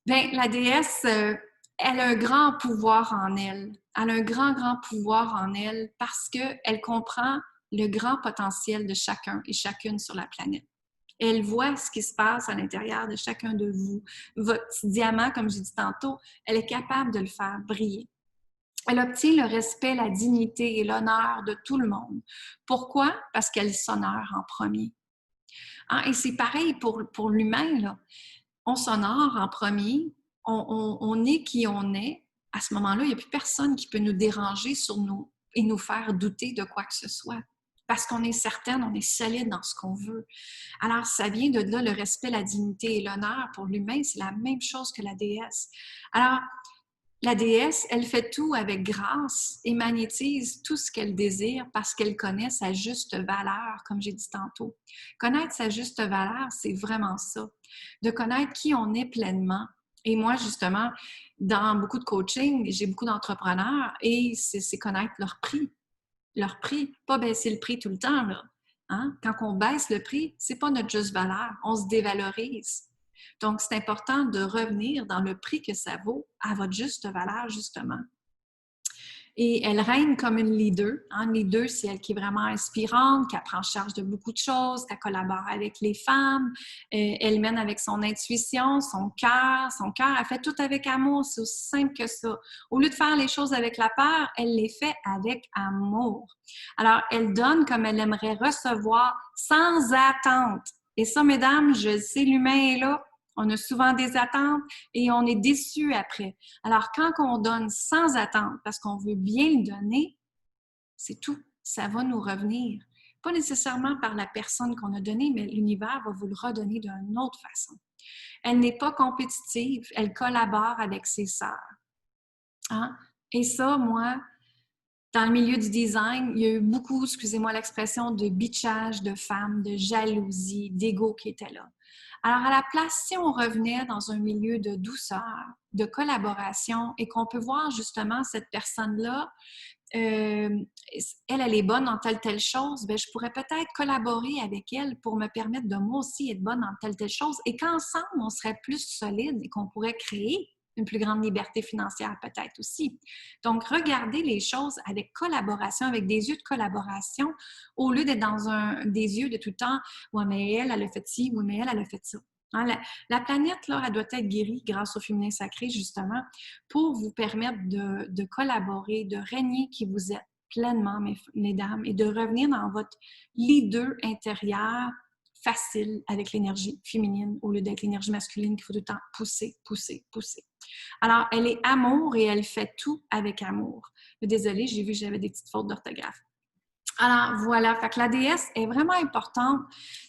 Bien, la déesse, elle a un grand pouvoir en elle. Elle a un grand, grand pouvoir en elle parce qu'elle comprend le grand potentiel de chacun et chacune sur la planète. Elle voit ce qui se passe à l'intérieur de chacun de vous. Votre petit diamant, comme j'ai dit tantôt, elle est capable de le faire briller. Elle obtient le respect, la dignité et l'honneur de tout le monde. Pourquoi? Parce qu'elle s'honore en premier. Hein? Et c'est pareil pour l'humain, là. On s'honore en premier, on est qui on est. À ce moment-là, il n'y a plus personne qui peut nous déranger sur nous et nous faire douter de quoi que ce soit. Parce qu'on est certaine, on est solide dans ce qu'on veut. Alors, ça vient de là, le respect, la dignité et l'honneur. Pour l'humain, c'est la même chose que la déesse. Alors, la déesse, elle fait tout avec grâce et magnétise tout ce qu'elle désire parce qu'elle connaît sa juste valeur, comme j'ai dit tantôt. Connaître sa juste valeur, c'est vraiment ça. De connaître qui on est pleinement. Et moi, justement, dans beaucoup de coaching, j'ai beaucoup d'entrepreneurs et c'est connaître leur prix. Leur prix, pas baisser le prix tout le temps, là. Hein? Quand on baisse le prix, c'est pas notre juste valeur. On se dévalorise. Donc, c'est important de revenir dans le prix que ça vaut à votre juste valeur, justement. Et elle règne comme une leader. Une leader, c'est elle qui est vraiment inspirante, qui prend charge de beaucoup de choses, qui collabore avec les femmes. Elle mène avec son intuition, son cœur. Son cœur, elle fait tout avec amour. C'est aussi simple que ça. Au lieu de faire les choses avec la peur, elle les fait avec amour. Alors, elle donne comme elle aimerait recevoir sans attente. Et ça, mesdames, je sais, l'humain est là. On a souvent des attentes et on est déçu après. Alors, quand on donne sans attente, parce qu'on veut bien le donner, c'est tout. Ça va nous revenir. Pas nécessairement par la personne qu'on a donnée, mais l'univers va vous le redonner d'une autre façon. Elle n'est pas compétitive, elle collabore avec ses sœurs. Hein? Et ça, moi, dans le milieu du design, il y a eu beaucoup, excusez-moi l'expression, de bitchage de femmes, de jalousie, d'ego qui étaient là. Alors, à la place, si on revenait dans un milieu de douceur, de collaboration et qu'on peut voir justement cette personne-là elle est bonne en telle chose, bien, je pourrais peut-être collaborer avec elle pour me permettre de moi aussi être bonne en telle chose et qu'ensemble, on serait plus solide et qu'on pourrait créer une plus grande liberté financière peut-être aussi. Donc, regardez les choses avec collaboration, avec des yeux de collaboration, au lieu d'être dans des yeux de tout le temps « Ouais, mais elle a fait ci, oui, mais elle a fait ça ». Hein, la planète, là, elle doit être guérie grâce au féminin sacré, justement, pour vous permettre de collaborer, de régner qui vous êtes pleinement, mesdames, et de revenir dans votre leader intérieur facile avec l'énergie féminine au lieu d'être l'énergie masculine qu'il faut tout le temps pousser, pousser, pousser. Alors, elle est amour et elle fait tout avec amour. Désolée, j'ai vu que j'avais des petites fautes d'orthographe. Alors, voilà, fait que la déesse est vraiment importante.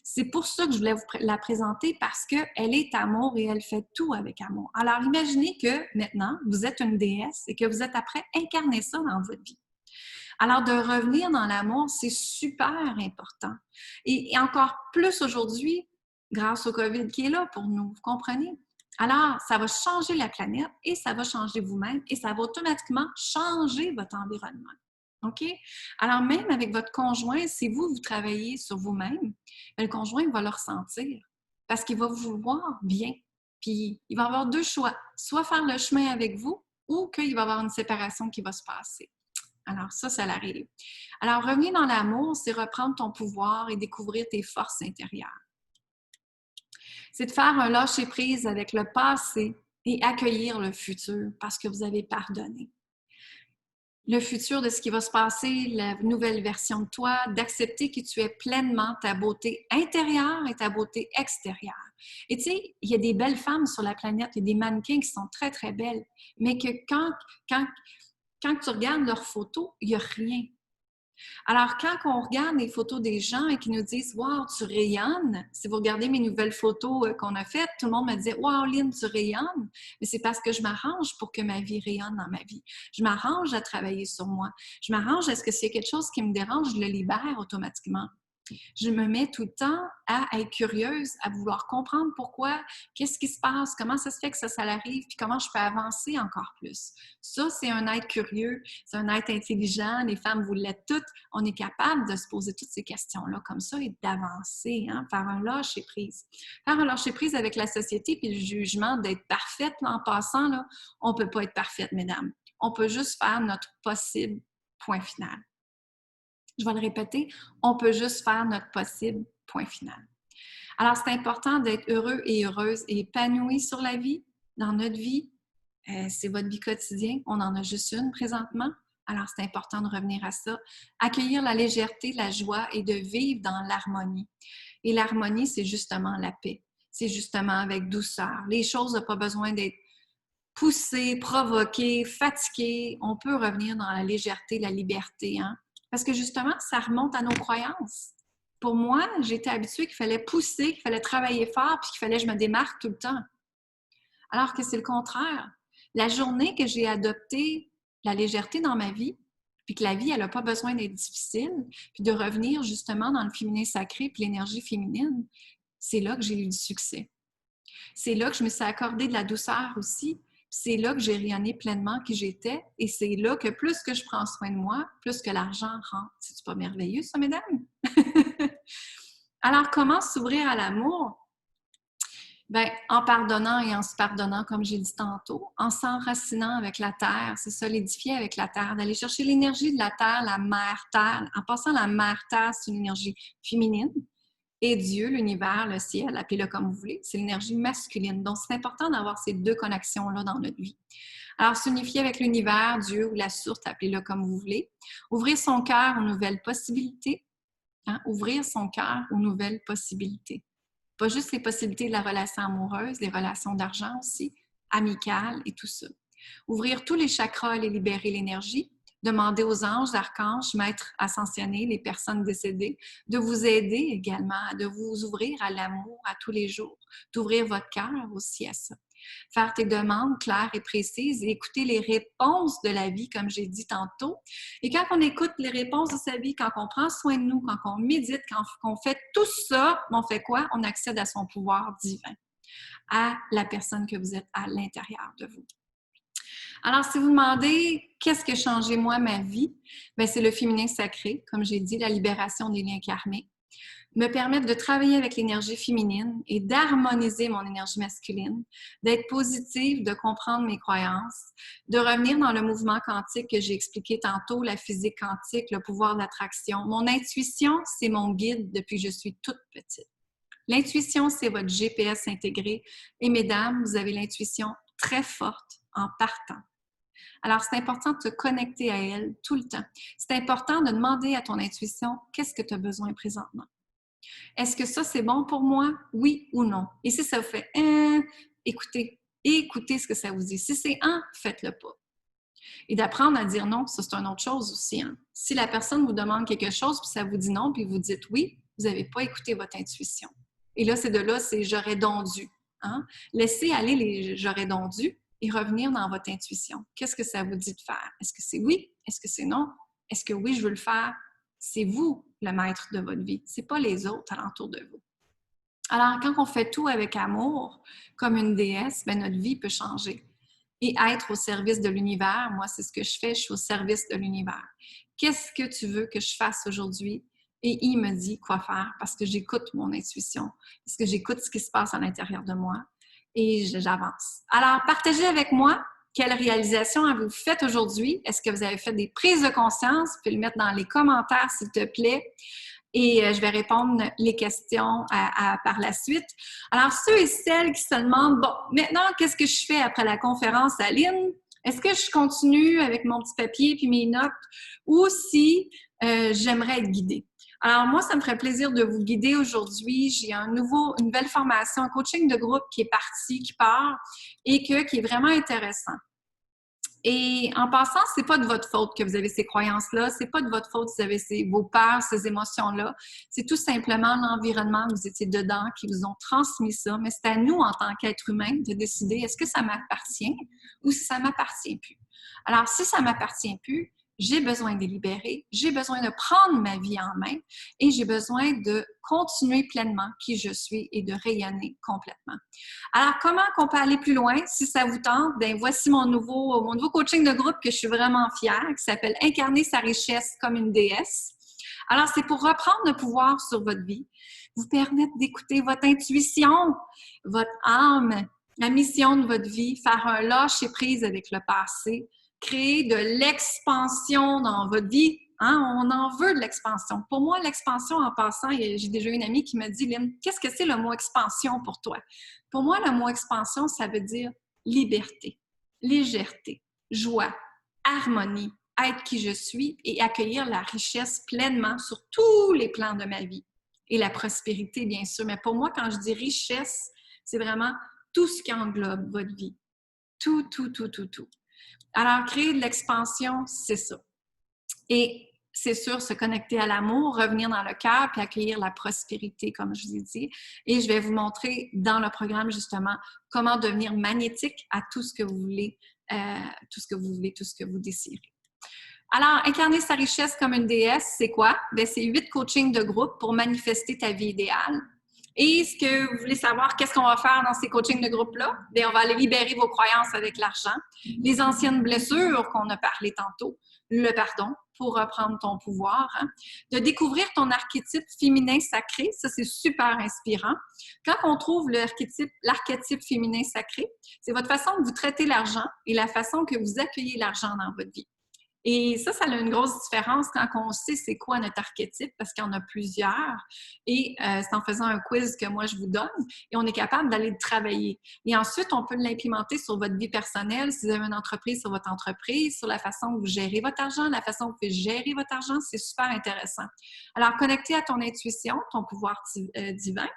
C'est pour ça que je voulais vous la présenter parce qu'elle est amour et elle fait tout avec amour. Alors, imaginez que maintenant, vous êtes une déesse et que vous êtes après incarner ça dans votre vie. Alors, de revenir dans l'amour, c'est super important. Et encore plus aujourd'hui, grâce au COVID qui est là pour nous, vous comprenez? Alors, ça va changer la planète et ça va changer vous-même et ça va automatiquement changer votre environnement. OK? Alors, même avec votre conjoint, si vous travaillez sur vous-même, le conjoint va le ressentir parce qu'il va vous voir bien. Puis, il va avoir deux choix, soit faire le chemin avec vous ou qu'il va y avoir une séparation qui va se passer. Alors, ça l'arrive. Alors, revenir dans l'amour, c'est reprendre ton pouvoir et découvrir tes forces intérieures. C'est de faire un lâcher-prise avec le passé et accueillir le futur parce que vous avez pardonné. Le futur de ce qui va se passer, la nouvelle version de toi, d'accepter que tu es pleinement ta beauté intérieure et ta beauté extérieure. Et tu sais, il y a des belles femmes sur la planète, il y a des mannequins qui sont très, très belles, mais que quand tu regardes leurs photos, il n'y a rien. Alors, quand on regarde les photos des gens et qu'ils nous disent « Wow, tu rayonnes », si vous regardez mes nouvelles photos qu'on a faites, tout le monde me disait « Wow, Lynn, tu rayonnes », mais c'est parce que je m'arrange pour que ma vie rayonne dans ma vie. Je m'arrange à travailler sur moi. Je m'arrange à ce que s'il y a quelque chose qui me dérange, je le libère automatiquement. Je me mets tout le temps à être curieuse, à vouloir comprendre pourquoi, qu'est-ce qui se passe, comment ça se fait que ça arrive, puis comment je peux avancer encore plus. Ça, c'est un être curieux, c'est un être intelligent. Les femmes, vous l'êtes toutes. On est capable de se poser toutes ces questions-là comme ça et d'avancer, hein, faire un lâcher-prise. Faire un lâcher-prise avec la société puis le jugement d'être parfaite là, en passant, là, on ne peut pas être parfaite, mesdames. On peut juste faire notre possible, point final. Je vais le répéter, on peut juste faire notre possible, point final. Alors, c'est important d'être heureux et heureuse et épanoui sur la vie, dans notre vie. C'est votre vie quotidienne, on en a juste une présentement. Alors, c'est important de revenir à ça. Accueillir la légèreté, la joie et de vivre dans l'harmonie. Et l'harmonie, c'est justement la paix. C'est justement avec douceur. Les choses n'ont pas besoin d'être poussées, provoquées, fatiguées. On peut revenir dans la légèreté, la liberté, hein? Parce que justement, ça remonte à nos croyances. Pour moi, j'étais habituée qu'il fallait pousser, qu'il fallait travailler fort, puis qu'il fallait que je me démarque tout le temps. Alors que c'est le contraire. La journée que j'ai adopté la légèreté dans ma vie, puis que la vie, elle n'a pas besoin d'être difficile, puis de revenir justement dans le féminin sacré puis l'énergie féminine, c'est là que j'ai eu du succès. C'est là que je me suis accordé de la douceur aussi. C'est là que j'ai rayonné pleinement qui j'étais. Et c'est là que plus que je prends soin de moi, plus que l'argent rentre. C'est pas merveilleux, ça, mesdames? Alors, comment s'ouvrir à l'amour? Bien, en pardonnant et en se pardonnant, comme j'ai dit tantôt, en s'enracinant avec la terre, c'est ça, l'édifier avec la terre, d'aller chercher l'énergie de la terre, la mère terre. En passant, la mère terre, c'est une énergie féminine. Et Dieu, l'univers, le ciel, appelez-le comme vous voulez, c'est l'énergie masculine. Donc, c'est important d'avoir ces deux connexions-là dans notre vie. Alors, s'unifier avec l'univers, Dieu ou la source, appelez-le comme vous voulez. Ouvrir son cœur aux nouvelles possibilités. Hein? Ouvrir son cœur aux nouvelles possibilités. Pas juste les possibilités de la relation amoureuse, les relations d'argent aussi, amicales et tout ça. Ouvrir tous les chakras et libérer l'énergie. Demander aux anges, archanges, maîtres ascensionnés, les personnes décédées, de vous aider également, de vous ouvrir à l'amour à tous les jours, d'ouvrir votre cœur aussi à ça. Faire tes demandes claires et précises et écouter les réponses de la vie, comme j'ai dit tantôt. Et quand on écoute les réponses de sa vie, quand on prend soin de nous, quand on médite, quand on fait tout ça, on fait quoi? On accède à son pouvoir divin, à la personne que vous êtes à l'intérieur de vous. Alors, si vous demandez qu'est-ce qui a changé moi, ma vie, bien, c'est le féminin sacré, comme j'ai dit, la libération des liens karmiques, me permettre de travailler avec l'énergie féminine et d'harmoniser mon énergie masculine, d'être positive, de comprendre mes croyances, de revenir dans le mouvement quantique que j'ai expliqué tantôt, la physique quantique, le pouvoir d'attraction. Mon intuition, c'est mon guide depuis que je suis toute petite. L'intuition, c'est votre GPS intégré. Et mesdames, vous avez l'intuition très forte en partant. Alors, c'est important de se connecter à elle tout le temps. C'est important de demander à ton intuition qu'est-ce que tu as besoin présentement. Est-ce que ça, c'est bon pour moi? Oui ou non? Et si ça vous fait écoutez, écoutez ce que ça vous dit. Si c'est faites-le pas. Et d'apprendre à dire non, ça, c'est une autre chose aussi. Hein? Si la personne vous demande quelque chose, puis ça vous dit non, puis vous dites oui, vous n'avez pas écouté votre intuition. Et là, c'est j'aurais donc dû. Hein? Laissez aller les j'aurais donc dû et revenir dans votre intuition. Qu'est-ce que ça vous dit de faire? Est-ce que c'est oui? Est-ce que c'est non? Est-ce que oui, je veux le faire? C'est vous le maître de votre vie. Ce n'est pas les autres alentour de vous. Alors, quand on fait tout avec amour, comme une déesse, bien, notre vie peut changer. Et être au service de l'univers, moi, c'est ce que je fais, je suis au service de l'univers. Qu'est-ce que tu veux que je fasse aujourd'hui? Et il me dit quoi faire parce que j'écoute mon intuition, parce que j'écoute ce qui se passe à l'intérieur de moi et j'avance. Alors, partagez avec moi quelle réalisation avez-vous faite aujourd'hui? Est-ce que vous avez fait des prises de conscience? Vous pouvez le mettre dans les commentaires, s'il te plaît. Et je vais répondre les questions par la suite. Alors, ceux et celles qui se demandent, bon, maintenant, qu'est-ce que je fais après la conférence à Lynn? Est-ce que je continue avec mon petit papier puis mes notes ou si j'aimerais être guidée? Alors, moi, ça me ferait plaisir de vous guider aujourd'hui. J'ai une nouvelle formation, un coaching de groupe qui est parti, qui part et qui est vraiment intéressant. Et en passant, c'est pas de votre faute que vous avez ces croyances-là, c'est pas de votre faute que vous avez vos peurs, ces émotions-là. C'est tout simplement l'environnement que vous étiez dedans qui vous ont transmis ça. Mais c'est à nous, en tant qu'être humain, de décider est-ce que ça m'appartient ou si ça m'appartient plus. Alors, si ça m'appartient plus, j'ai besoin de libérer, j'ai besoin de prendre ma vie en main et j'ai besoin de continuer pleinement qui je suis et de rayonner complètement. Alors, comment qu'on peut aller plus loin? Si ça vous tente, bien, voici mon nouveau coaching de groupe que je suis vraiment fière, qui s'appelle « Incarner sa richesse comme une déesse ». Alors, c'est pour reprendre le pouvoir sur votre vie, vous permettre d'écouter votre intuition, votre âme, la mission de votre vie, faire un lâcher-prise avec le passé, créer de l'expansion dans votre vie. Hein? On en veut de l'expansion. Pour moi, l'expansion, en passant, j'ai déjà une amie qui me dit « Lynn, qu'est-ce que c'est le mot expansion pour toi? » Pour moi, le mot expansion, ça veut dire liberté, légèreté, joie, harmonie, être qui je suis et accueillir la richesse pleinement sur tous les plans de ma vie. Et la prospérité, bien sûr. Mais pour moi, quand je dis richesse, c'est vraiment tout ce qui englobe votre vie. Tout, tout, tout, tout, tout. Alors, créer de l'expansion, c'est ça. Et c'est sûr, se connecter à l'amour, revenir dans le cœur, puis accueillir la prospérité, comme je vous ai dit. Et je vais vous montrer dans le programme, justement, comment devenir magnétique à tout ce que vous voulez, tout ce que vous désirez. Alors, incarner sa richesse comme une déesse, c'est quoi? Bien, c'est 8 coachings de groupe pour manifester ta vie idéale. Et ce que vous voulez savoir, qu'est-ce qu'on va faire dans ces coachings de groupe-là? Bien, on va aller libérer vos croyances avec l'argent, les anciennes blessures qu'on a parlé tantôt, le pardon, pour reprendre ton pouvoir, hein? De découvrir ton archétype féminin sacré, ça c'est super inspirant. Quand on trouve l'archétype féminin sacré, c'est votre façon de vous traiter l'argent et la façon que vous accueillez l'argent dans votre vie. Et ça a une grosse différence quand on sait c'est quoi notre archétype, parce qu'il y en a plusieurs. Et c'est en faisant un quiz que moi, je vous donne, et on est capable d'aller le travailler. Et ensuite, on peut l'implémenter sur votre vie personnelle, si vous avez une entreprise, sur votre entreprise, sur la façon que vous gérez votre argent, la façon que vous pouvez gérer votre argent, c'est super intéressant. Alors, connecté à ton intuition, ton pouvoir divin,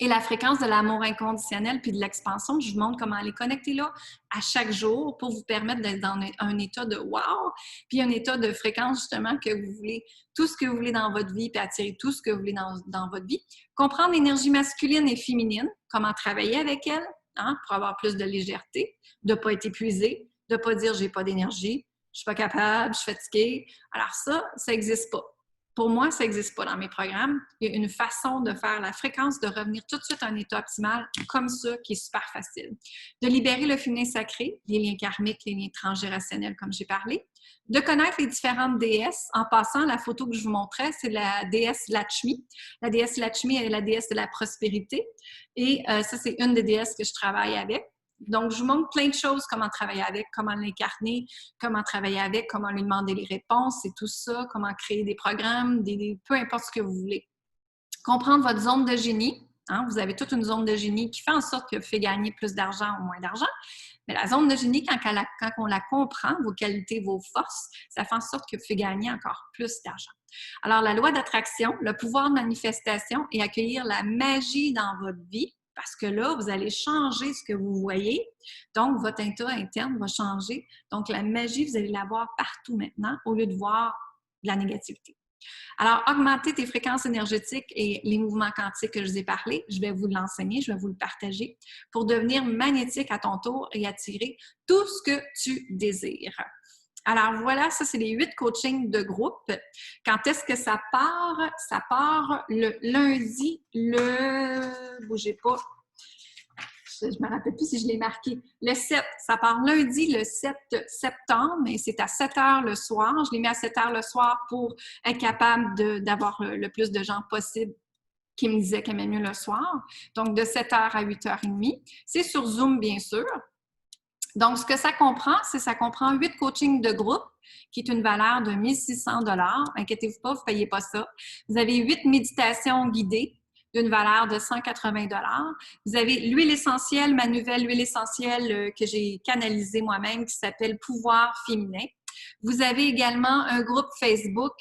et la fréquence de l'amour inconditionnel puis de l'expansion, je vous montre comment aller connecter là à chaque jour pour vous permettre d'être dans un état de wow, puis un état de fréquence justement que vous voulez, tout ce que vous voulez dans votre vie, puis attirer tout ce que vous voulez dans votre vie. Comprendre l'énergie masculine et féminine, comment travailler avec elle, hein, pour avoir plus de légèreté, de ne pas être épuisé, de ne pas dire j'ai pas d'énergie, je suis pas capable, je suis fatiguée. Alors ça n'existe pas. Pour moi, ça n'existe pas dans mes programmes. Il y a une façon de faire la fréquence, de revenir tout de suite à un état optimal comme ça, qui est super facile. De libérer le féminin sacré, les liens karmiques, les liens transgénérationnels, comme j'ai parlé. De connaître les différentes déesses. En passant, la photo que je vous montrais, c'est la déesse Lakshmi. La déesse Lakshmi est la déesse de la prospérité. Et ça, c'est une des déesses que je travaille avec. Donc, je vous montre plein de choses, comment travailler avec, comment l'incarner, comment travailler avec, comment lui demander les réponses et tout ça, comment créer des programmes, peu importe ce que vous voulez. Comprendre votre zone de génie. Hein, vous avez toute une zone de génie qui fait en sorte que vous fait gagner plus d'argent ou moins d'argent. Mais la zone de génie, quand on la comprend, vos qualités, vos forces, ça fait en sorte que vous fait gagner encore plus d'argent. Alors, la loi d'attraction, le pouvoir de manifestation et accueillir la magie dans votre vie. Parce que là, vous allez changer ce que vous voyez. Donc, votre état interne va changer. Donc, la magie, vous allez la voir partout maintenant au lieu de voir de la négativité. Alors, augmenter tes fréquences énergétiques et les mouvements quantiques que je vous ai parlé, je vais vous l'enseigner, je vais vous le partager pour devenir magnétique à ton tour et attirer tout ce que tu désires. Alors voilà, ça c'est les 8 coachings de groupe. Quand est-ce que ça part? Ça part le lundi, bougez pas, je ne me rappelle plus si je l'ai marqué. Le 7, ça part lundi le 7 septembre et c'est à 7 heures le soir. Je l'ai mis à 7 heures le soir pour être capable d'avoir le plus de gens possible qui me disaient qu'elle aimait mieux le soir. Donc, de 7 heures à 8 heures et demie. C'est sur Zoom, bien sûr. Donc, ce que ça comprend, c'est ça comprend 8 coachings de groupe, qui est une valeur de 1 600 $. Inquiétez-vous pas, vous ne payez pas ça. Vous avez 8 méditations guidées d'une valeur de 180 $. Vous avez l'huile essentielle, ma nouvelle huile essentielle que j'ai canalisée moi-même, qui s'appelle Pouvoir féminin. Vous avez également un groupe Facebook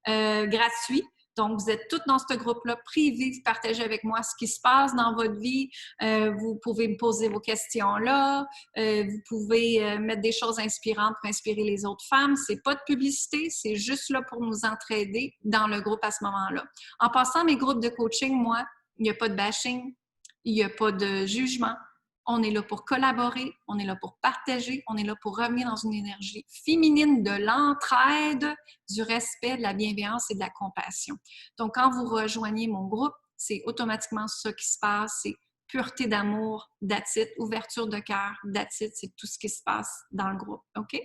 gratuit. Donc, vous êtes toutes dans ce groupe-là privé, vous partagez avec moi ce qui se passe dans votre vie. Vous pouvez me poser vos questions là. Vous pouvez mettre des choses inspirantes pour inspirer les autres femmes. C'est pas de publicité, c'est juste là pour nous entraider dans le groupe à ce moment-là. En passant mes groupes de coaching, moi, il n'y a pas de bashing, il n'y a pas de jugement. On est là pour collaborer, on est là pour partager, on est là pour revenir dans une énergie féminine de l'entraide, du respect, de la bienveillance et de la compassion. Donc, quand vous rejoignez mon groupe, c'est automatiquement ça qui se passe, c'est pureté d'amour, that's it, ouverture de cœur, that's it, c'est tout ce qui se passe dans le groupe, OK?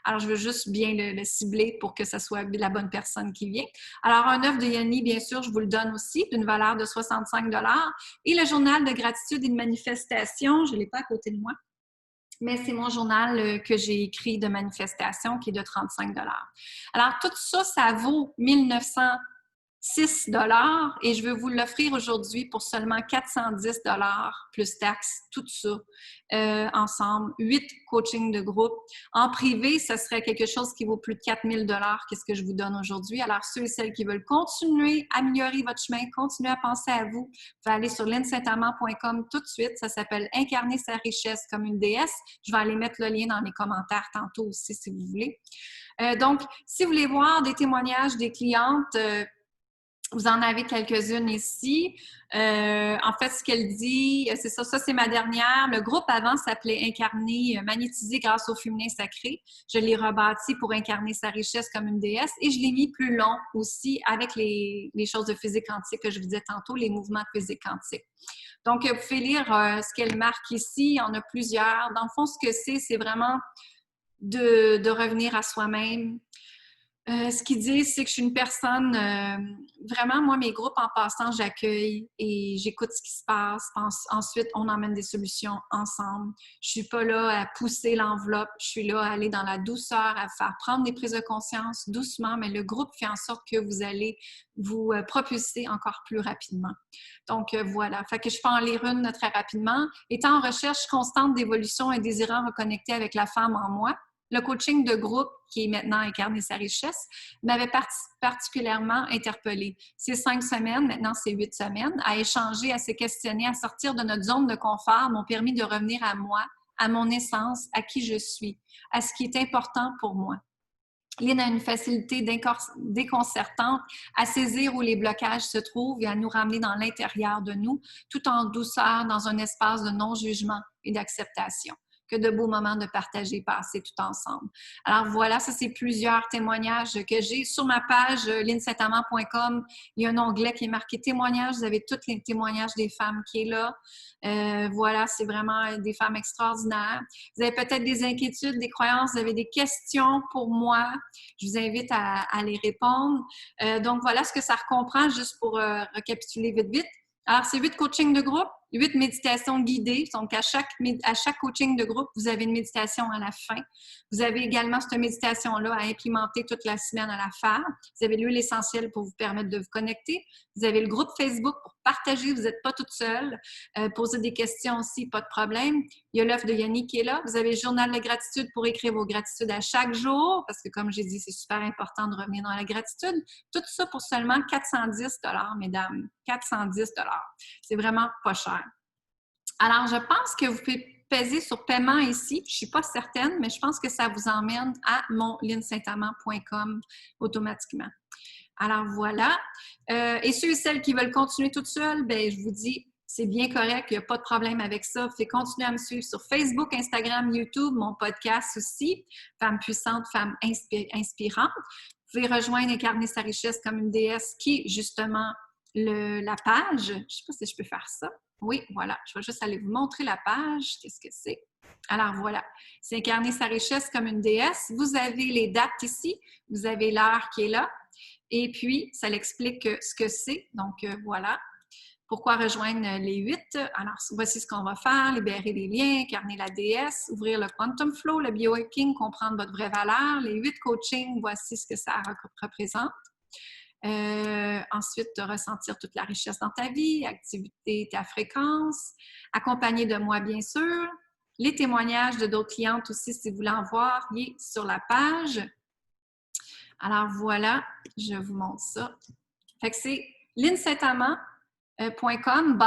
Alors, je veux juste bien le cibler pour que ce soit la bonne personne qui vient. Alors, un œuf de Yanni, bien sûr, je vous le donne aussi, d'une valeur de 65 $. Et le journal de gratitude et de manifestation, je ne l'ai pas à côté de moi, mais c'est mon journal que j'ai écrit de manifestation qui est de 35 $. Alors, tout ça, ça vaut 1906 $ et je veux vous l'offrir aujourd'hui pour seulement 410 $ plus taxes, tout ça ensemble. 8 coachings de groupe. En privé, ce serait quelque chose qui vaut plus de 4000 $, qu'est-ce que je vous donne aujourd'hui. Alors, ceux et celles qui veulent continuer à améliorer votre chemin, continuer à penser à vous, vous pouvez aller sur lynnesaintamant.com tout de suite. Ça s'appelle « Incarner sa richesse comme une déesse ». Je vais aller mettre le lien dans les commentaires tantôt aussi, si vous voulez. Donc, si vous voulez voir des témoignages des clientes, vous en avez quelques-unes ici. En fait, ce qu'elle dit, c'est ça, c'est ma dernière. Le groupe avant s'appelait Incarner, magnétiser grâce au féminin sacré. Je l'ai rebâti pour incarner sa richesse comme une déesse et je l'ai mis plus long aussi avec les choses de physique quantique que je vous disais tantôt, les mouvements de physique quantique. Donc, vous pouvez lire ce qu'elle marque ici. Il y en a plusieurs. Dans le fond, ce que c'est vraiment de revenir à soi-même. Ce qu'ils disent, c'est que je suis une personne, vraiment, moi, mes groupes, en passant, j'accueille et j'écoute ce qui se passe. Ensuite, on emmène des solutions ensemble. Je suis pas là à pousser l'enveloppe. Je suis là à aller dans la douceur, à faire prendre des prises de conscience doucement, mais le groupe fait en sorte que vous allez vous propulser encore plus rapidement. Donc, voilà. Fait que je peux en lire une très rapidement. Étant en recherche constante d'évolution et désirant reconnecter avec la femme en moi, le coaching de groupe, qui est maintenant Incarner sa richesse, m'avait particulièrement interpellée. Ces 5 semaines, maintenant c'est 8 semaines, à échanger, à se questionner, à sortir de notre zone de confort m'ont permis de revenir à moi, à mon essence, à qui je suis, à ce qui est important pour moi. Lynne a une facilité déconcertante à saisir où les blocages se trouvent et à nous ramener dans l'intérieur de nous, tout en douceur, dans un espace de non-jugement et d'acceptation. que de beaux moments de partager, passer tout ensemble. Alors voilà, ça c'est plusieurs témoignages que j'ai. Sur ma page linsaintamant.com, il y a un onglet qui est marqué témoignages. Vous avez tous les témoignages des femmes qui est là. Voilà, c'est vraiment des femmes extraordinaires. Vous avez peut-être des inquiétudes, des croyances, vous avez des questions pour moi. Je vous invite à les répondre. Donc voilà ce que ça comprend, juste pour récapituler vite. Alors, c'est 8 coachings de groupe, 8 méditations guidées. Donc, à chaque coaching de groupe, vous avez une méditation à la fin. Vous avez également cette méditation-là à implémenter toute la semaine à la faire. Vous avez l'huile essentielle pour vous permettre de vous connecter. Vous avez le groupe Facebook pour partager, vous n'êtes pas toute seule. Poser des questions aussi, pas de problème. Il y a l'œuvre de Yannick qui est là. Vous avez le journal de gratitude pour écrire vos gratitudes à chaque jour, parce que comme j'ai dit, c'est super important de revenir dans la gratitude. Tout ça pour seulement 410 $, mesdames. 410 $. C'est vraiment pas cher. Alors, je pense que vous pouvez peser sur paiement ici. Je ne suis pas certaine, mais je pense que ça vous emmène à mon linsaintamant.com automatiquement. Alors, voilà. Et ceux et celles qui veulent continuer toutes seules, bien, je vous dis, c'est bien correct, il n'y a pas de problème avec ça. Vous pouvez continuer à me suivre sur Facebook, Instagram, YouTube, mon podcast aussi, Femmes puissantes, Femmes inspirantes. Vous pouvez rejoindre Incarner sa richesse comme une déesse qui est justement la page. Je ne sais pas si je peux faire ça. Oui, voilà. Je vais juste aller vous montrer la page. Qu'est-ce que c'est? Alors, voilà. C'est Incarner sa richesse comme une déesse. Vous avez les dates ici. Vous avez l'heure qui est là. Et puis, ça l'explique ce que c'est. Donc, voilà. Pourquoi rejoindre les 8? Alors, voici ce qu'on va faire. Libérer les liens, incarner la déesse, ouvrir le quantum flow, le biohacking, comprendre votre vraie valeur. Les 8 coachings, voici ce que ça représente. Ensuite, de ressentir toute la richesse dans ta vie, activiter ta fréquence, accompagné de moi, bien sûr. Les témoignages de d'autres clientes aussi, si vous voulez en voir, il est sur la page. Alors, voilà, je vous montre ça. Fait que c'est linsaintamant.com/,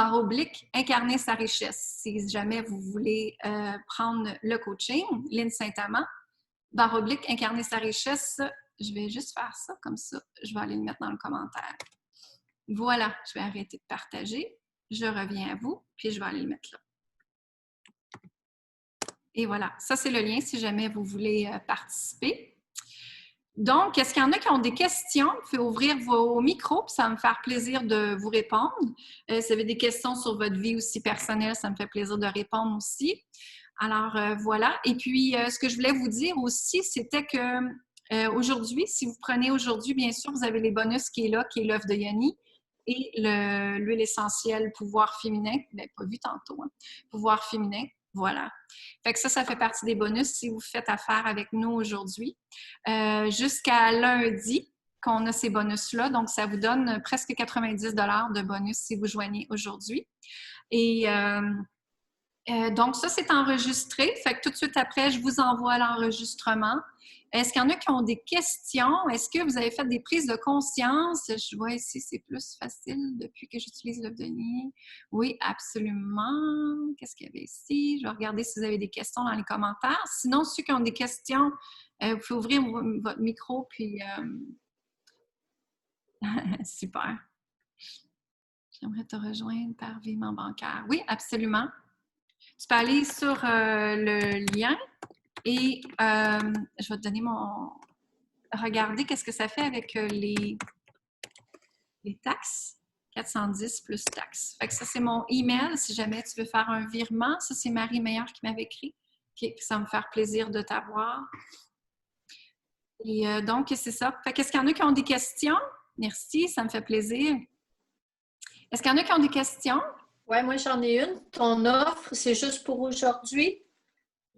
incarner sa richesse. Si jamais vous voulez prendre le coaching, linsaintamant, /, incarner sa richesse. Je vais juste faire ça comme ça. Je vais aller le mettre dans le commentaire. Voilà, je vais arrêter de partager. Je reviens à vous, puis je vais aller le mettre là. Et voilà, ça c'est le lien si jamais vous voulez participer. Donc, est-ce qu'il y en a qui ont des questions? Vous pouvez ouvrir vos micros, puis ça va me faire plaisir de vous répondre. Si vous avez des questions sur votre vie aussi personnelle, ça me fait plaisir de répondre aussi. Alors, voilà. Et puis, ce que je voulais vous dire aussi, c'était que aujourd'hui, si vous prenez aujourd'hui, bien sûr, vous avez les bonus qui est là, qui est l'œuvre de Yanni et l'huile essentielle pouvoir féminin. Bien, pas vu tantôt, hein? Pouvoir féminin. Voilà. Fait que ça fait partie des bonus si vous faites affaire avec nous aujourd'hui. Jusqu'à lundi qu'on a ces bonus-là. Donc, ça vous donne presque 90 $ de bonus si vous joignez aujourd'hui. Et donc, ça, c'est enregistré. Fait que tout de suite après, je vous envoie l'enregistrement. Est-ce qu'il y en a qui ont des questions? Est-ce que vous avez fait des prises de conscience? Je vois ici, c'est plus facile depuis que j'utilise le Denis. Oui, absolument. Qu'est-ce qu'il y avait ici? Je vais regarder si vous avez des questions dans les commentaires. Sinon, ceux qui ont des questions, vous pouvez ouvrir votre micro, puis... Super. J'aimerais te rejoindre par virement bancaire. Oui, absolument. Tu peux aller sur le lien et je vais te donner mon... Regardez qu'est-ce que ça fait avec les taxes. 410 plus taxes. Fait que ça, c'est mon email si jamais tu veux faire un virement. Ça, c'est Marie Meilleur qui m'avait écrit. Okay, ça va me faire plaisir de t'avoir. Et donc, c'est ça. Fait qu'est-ce qu'il y en a qui ont des questions? Merci, ça me fait plaisir. Est-ce qu'il y en a qui ont des questions? Oui, moi, j'en ai une. Ton offre, c'est juste pour aujourd'hui?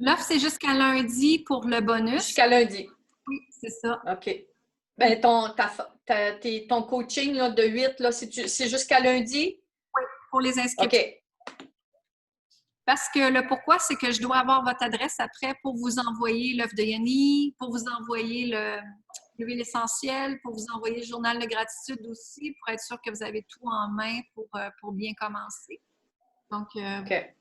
L'offre, c'est jusqu'à lundi pour le bonus. Jusqu'à lundi. Oui, c'est ça. OK. Bien, ton coaching là, de 8, là, c'est jusqu'à lundi? Oui, pour les inscriptions. OK. Parce que le pourquoi, c'est que je dois avoir votre adresse après pour vous envoyer l'œuvre de Yanni, pour vous envoyer l'huile essentielle, pour vous envoyer le journal de gratitude aussi, pour être sûr que vous avez tout en main pour bien commencer. Donc, OK.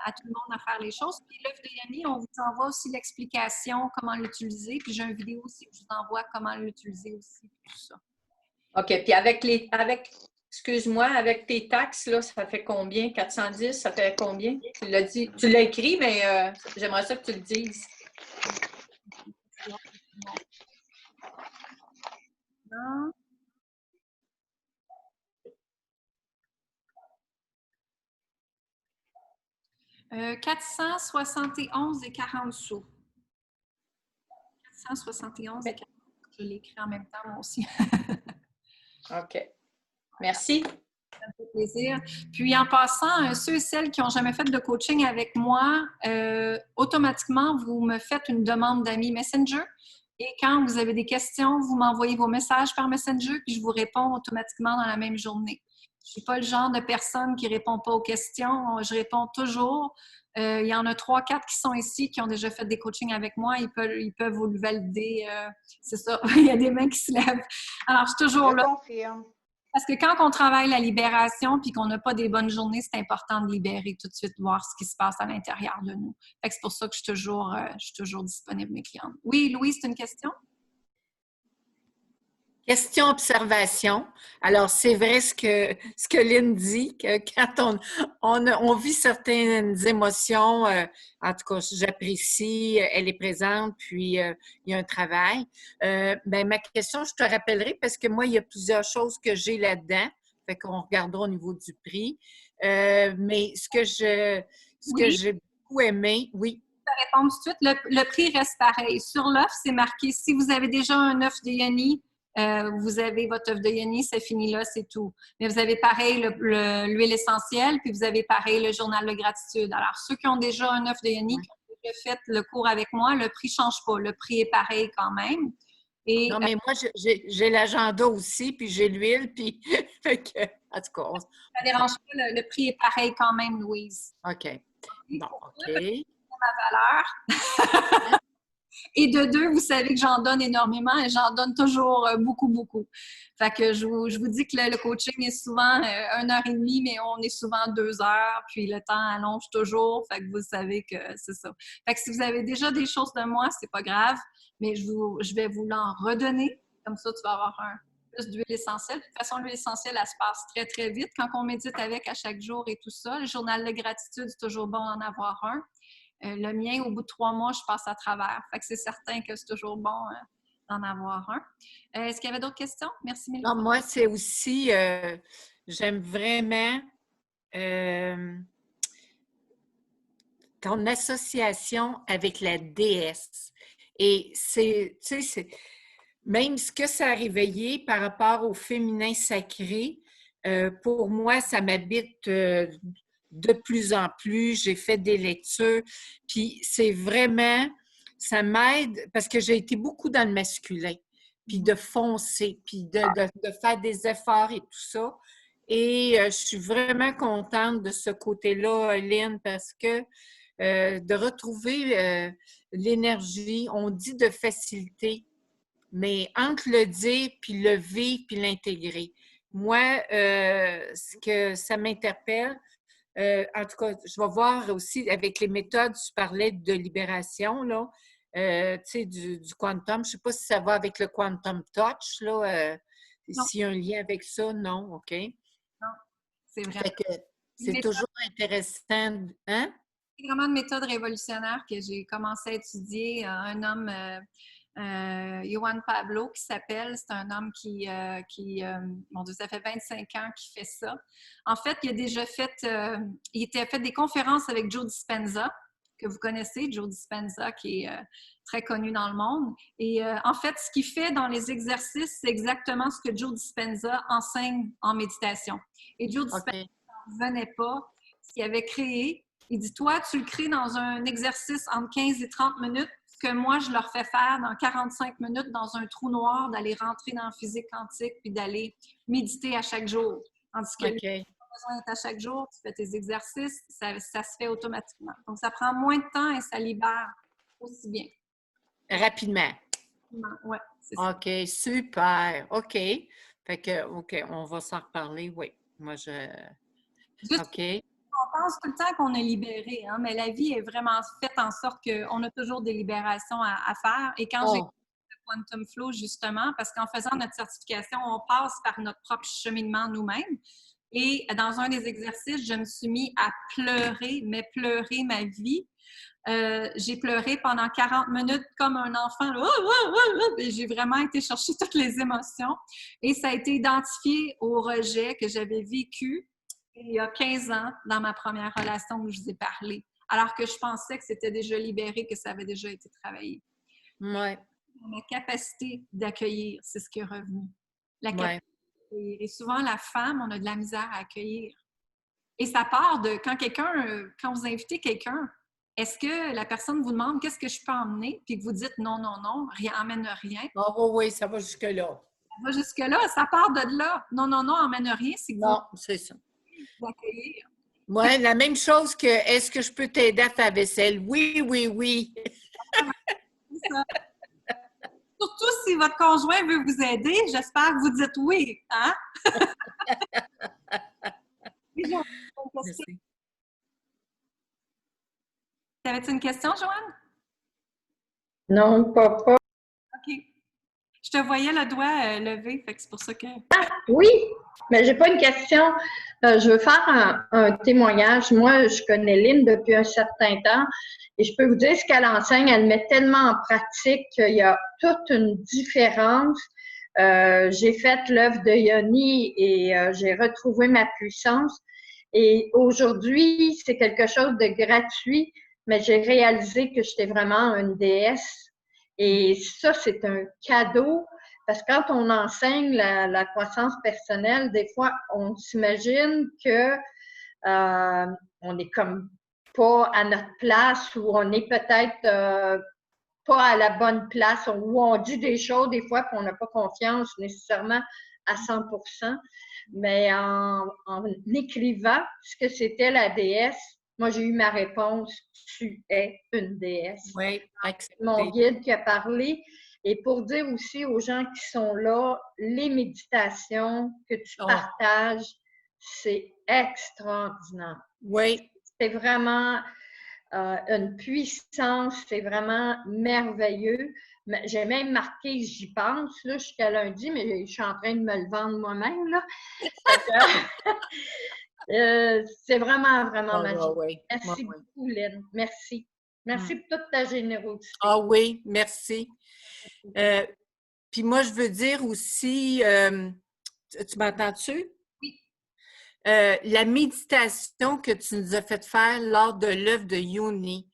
à tout le monde à faire les choses. Puis l'œuvre de Yanni, on vous envoie aussi l'explication, comment l'utiliser. Puis j'ai une vidéo aussi où je vous envoie comment l'utiliser aussi, tout ça. OK. Puis avec Excuse-moi, avec tes taxes, là, ça fait combien? 410, ça fait combien? Tu l'as dit. Tu l'as écrit, mais j'aimerais ça que tu le dises. Non. 471 et 40 sous. 471 et 40 sous. Je l'écris en même temps, moi aussi. OK. Merci. Ça me fait plaisir. Puis en passant, ceux et celles qui n'ont jamais fait de coaching avec moi, automatiquement, vous me faites une demande d'amis Messenger. Et quand vous avez des questions, vous m'envoyez vos messages par Messenger, puis je vous réponds automatiquement dans la même journée. Je ne suis pas le genre de personne qui ne répond pas aux questions. Je réponds toujours. Il y en a 3-4 qui sont ici, qui ont déjà fait des coachings avec moi. Ils peuvent vous le valider. C'est ça. Il y a des mains qui se lèvent. Alors, je suis toujours là. Je confirme. Parce que quand on travaille la libération puis qu'on n'a pas des bonnes journées, c'est important de libérer tout de suite, voir ce qui se passe à l'intérieur de nous. Fait que c'est pour ça que je suis toujours disponible, mes clientes. Oui, Louise, c'est une question? Question-observation. Alors, c'est vrai ce que Lynn dit, que quand on vit certaines émotions, en tout cas, j'apprécie, elle est présente, puis il y a un travail. Ma question, je te rappellerai, parce que moi, il y a plusieurs choses que j'ai là-dedans, fait qu'on regardera au niveau du prix. Mais ce que j'ai beaucoup aimé, oui. Je vais répondre tout de suite. Le prix reste pareil. Sur l'offre, c'est marqué, si vous avez déjà un œuf de Yoni, vous avez votre œuf de Yoni, c'est fini là, c'est tout. Mais vous avez pareil l'huile essentielle, puis vous avez pareil le journal de gratitude. Alors, ceux qui ont déjà un œuf de Yoni, qui ont déjà fait le cours avec moi, le prix ne change pas. Le prix est pareil quand même. Et, non, mais moi, j'ai l'agenda aussi, puis j'ai l'huile, puis en tout cas. Ça ne dérange pas, le prix est pareil quand même, Louise. OK. Bon, OK. C'est ma valeur. Et de deux, vous savez que j'en donne énormément et j'en donne toujours beaucoup, beaucoup. Fait que je vous dis que le coaching est souvent 1h30, mais on est souvent 2 heures, puis le temps allonge toujours. Fait que vous savez que c'est ça. Fait que si vous avez déjà des choses de moi, c'est pas grave, mais je vais vous l'en redonner. Comme ça, tu vas avoir plus d'huile essentielle. De toute façon, l'huile essentielle, elle se passe très, très vite quand on médite avec à chaque jour et tout ça. Le journal de gratitude, c'est toujours bon d'en avoir un. Le mien, au bout de 3 mois, je passe à travers. Fait que c'est certain que c'est toujours bon d'en avoir un. Est-ce qu'il y avait d'autres questions? Merci, Mélanie. Non, moi, c'est aussi, j'aime vraiment ton association avec la déesse. Et c'est, tu sais, même ce que ça a réveillé par rapport au féminin sacré, pour moi, ça m'habite de plus en plus. J'ai fait des lectures, puis c'est vraiment, ça m'aide parce que j'ai été beaucoup dans le masculin, puis de foncer, puis de faire des efforts et tout ça. Et je suis vraiment contente de ce côté-là, Lynn, parce que de retrouver l'énergie, on dit de facilité, mais entre le dire, puis le vivre, puis l'intégrer. Moi, ce que ça m'interpelle, en tout cas, je vais voir aussi avec les méthodes, tu parlais de libération, là, tu sais, du quantum. Je ne sais pas si ça va avec le quantum touch, là, s'il y a un lien avec ça, non, OK. Non, c'est vrai. Fait que c'est toujours intéressant, hein? C'est vraiment une méthode révolutionnaire que j'ai commencé à étudier. Un homme, Juan Pablo, qui s'appelle, c'est un homme mon Dieu, ça fait 25 ans qu'il fait ça. En fait, il a déjà fait, il était fait des conférences avec Joe Dispenza, que vous connaissez, Joe Dispenza, qui est très connu dans le monde. Et en fait, ce qu'il fait dans les exercices, c'est exactement ce que Joe Dispenza enseigne en méditation. Et Joe Dispenza ne venait pas, ce qu'il avait créé. Il dit, toi, tu le crées dans un exercice entre 15 et 30 minutes, que moi, je leur fais faire dans 45 minutes dans un trou noir, d'aller rentrer dans la physique quantique puis d'aller méditer à chaque jour. Tandis que tu as besoin d'être à chaque jour, tu fais tes exercices, ça se fait automatiquement. Donc, ça prend moins de temps et ça libère aussi bien. Rapidement. Oui, c'est ça. OK, super. OK. Fait que, OK, on va s'en reparler, oui. Moi, OK. On pense tout le temps qu'on est libéré, hein, mais la vie est vraiment faite en sorte qu'on a toujours des libérations à faire. Et quand j'ai Quantum Flow, justement, parce qu'en faisant notre certification, on passe par notre propre cheminement nous-mêmes. Et dans un des exercices, je me suis mis à pleurer, mais pleurer ma vie. J'ai pleuré pendant 40 minutes comme un enfant. Là. Et j'ai vraiment été chercher toutes les émotions. Et ça a été identifié au rejet que j'avais vécu il y a 15 ans dans ma première relation où je vous ai parlé. Alors que je pensais que c'était déjà libéré, que ça avait déjà été travaillé. Ouais. Ma capacité d'accueillir, c'est ce qui est revenu. La Ouais. capacité d'accueillir. Et souvent, la femme, on a de la misère à accueillir. Et ça part de quand vous invitez quelqu'un, est-ce que la personne vous demande qu'est-ce que je peux emmener, puis que vous dites non, non, non, rien, emmène rien. Oh, oui, ça va jusque-là. Ça va jusque-là, ça part de là. Non, non, non, emmène rien, c'est que Non, c'est ça. vous accueillir. Oui, la même chose que est-ce que je peux t'aider à faire vaisselle? Oui, oui, oui. C'est ça. Surtout si votre conjoint veut vous aider, j'espère que vous dites oui. Hein? Merci. T'avais-tu une question, Joanne? Non, pas. OK. Je te voyais le doigt levé, fait que c'est pour ça que... Oui, mais j'ai pas une question. Je veux faire un témoignage. Moi, je connais Lynn depuis un certain temps et je peux vous dire ce qu'elle enseigne. Elle met tellement en pratique qu'il y a toute une différence. J'ai fait l'œuvre de Yoni et j'ai retrouvé ma puissance. Et aujourd'hui, c'est quelque chose de gratuit, mais j'ai réalisé que j'étais vraiment une déesse. Et ça, c'est un cadeau. Parce que quand on enseigne la croissance personnelle, des fois, on s'imagine que on est comme pas à notre place ou on est peut-être pas à la bonne place ou on dit des choses des fois qu'on n'a pas confiance nécessairement à 100%. Mais en écrivant ce que c'était la déesse, moi, j'ai eu ma réponse. Tu es une déesse. Oui, Mon guide qui a parlé. Et pour dire aussi aux gens qui sont là, les méditations que tu partages, c'est extraordinaire. Oui. C'est vraiment une puissance, c'est vraiment merveilleux. J'ai même marqué, j'y pense, là, jusqu'à lundi, mais je suis en train de me le vendre moi-même, là. C'est vraiment, vraiment magique. Oui. Merci beaucoup, Lynn. Merci. Merci pour toute ta générosité. Ah oui, merci. Puis moi, je veux dire aussi, tu m'entends-tu? Oui. La méditation que tu nous as fait faire lors de l'œuvre de Yoni,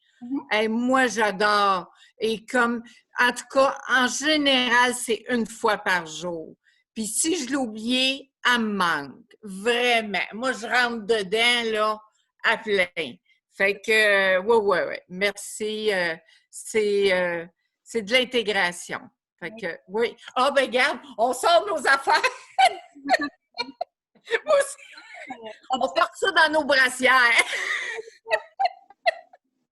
moi, j'adore. Et comme, en tout cas, en général, c'est une fois par jour. Puis si je l'ai oublié, elle me manque. Vraiment. Moi, je rentre dedans, là, à plein. Fait que, ouais. Merci. C'est de l'intégration. Fait que, oui. Ah, ben, regarde, on sort nos affaires. Moi aussi. On porte ça dans nos brassières.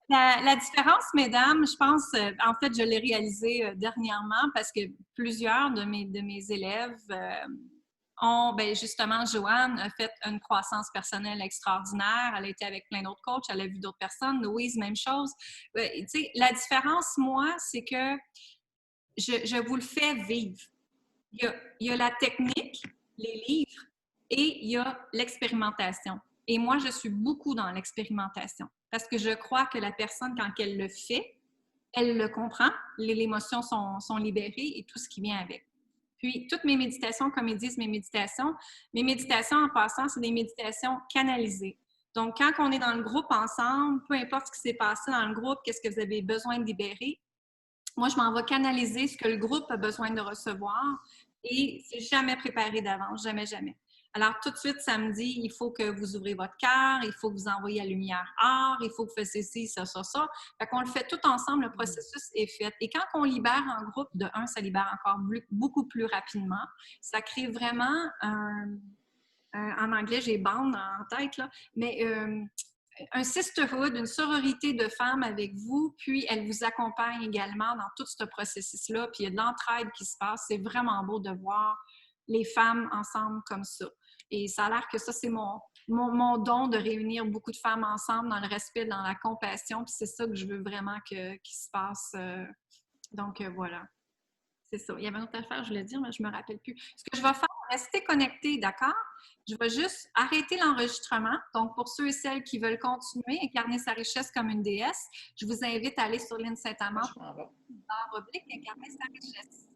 La différence, mesdames, je pense, en fait, je l'ai réalisé dernièrement parce que plusieurs de mes élèves ont, ben justement, Joanne a fait une croissance personnelle extraordinaire. Elle a été avec plein d'autres coachs, elle a vu d'autres personnes. Louise, même chose. Tu sais, la différence, moi, c'est que je vous le fais vivre. Il y a la technique, les livres, et il y a l'expérimentation. Et moi, je suis beaucoup dans l'expérimentation parce que je crois que la personne, quand elle le fait, elle le comprend, les émotions sont libérées et tout ce qui vient avec. Puis, toutes mes méditations, comme ils disent, mes méditations en passant, c'est des méditations canalisées. Donc, quand on est dans le groupe ensemble, peu importe ce qui s'est passé dans le groupe, qu'est-ce que vous avez besoin de libérer, moi, je m'en vais canaliser ce que le groupe a besoin de recevoir et c'est jamais préparé d'avance, jamais, jamais. Alors, tout de suite, ça me dit, il faut que vous ouvrez votre cœur, il faut que vous envoyiez la lumière hors, il faut que vous fassiez ci, ça. Fait qu'on le fait tout ensemble, le processus est fait. Et quand on libère en groupe, de un, ça libère encore beaucoup plus rapidement. Ça crée vraiment en anglais, j'ai bande en tête, là, mais un sisterhood, une sororité de femmes avec vous, puis elle vous accompagne également dans tout ce processus-là, puis il y a de l'entraide qui se passe. C'est vraiment beau de voir les femmes ensemble comme ça. Et ça a l'air que ça, c'est mon don de réunir beaucoup de femmes ensemble dans le respect, dans la compassion, puis c'est ça que je veux vraiment qu'il se passe. Donc, voilà. C'est ça. Il y avait une autre affaire, je voulais dire, mais je ne me rappelle plus. Ce que je vais faire, rester connecté, d'accord? Je vais juste arrêter l'enregistrement. Donc, pour ceux et celles qui veulent continuer, incarner sa richesse comme une déesse, je vous invite à aller sur Lynne Saint-Amand, Je m'en vais. / incarner sa richesse.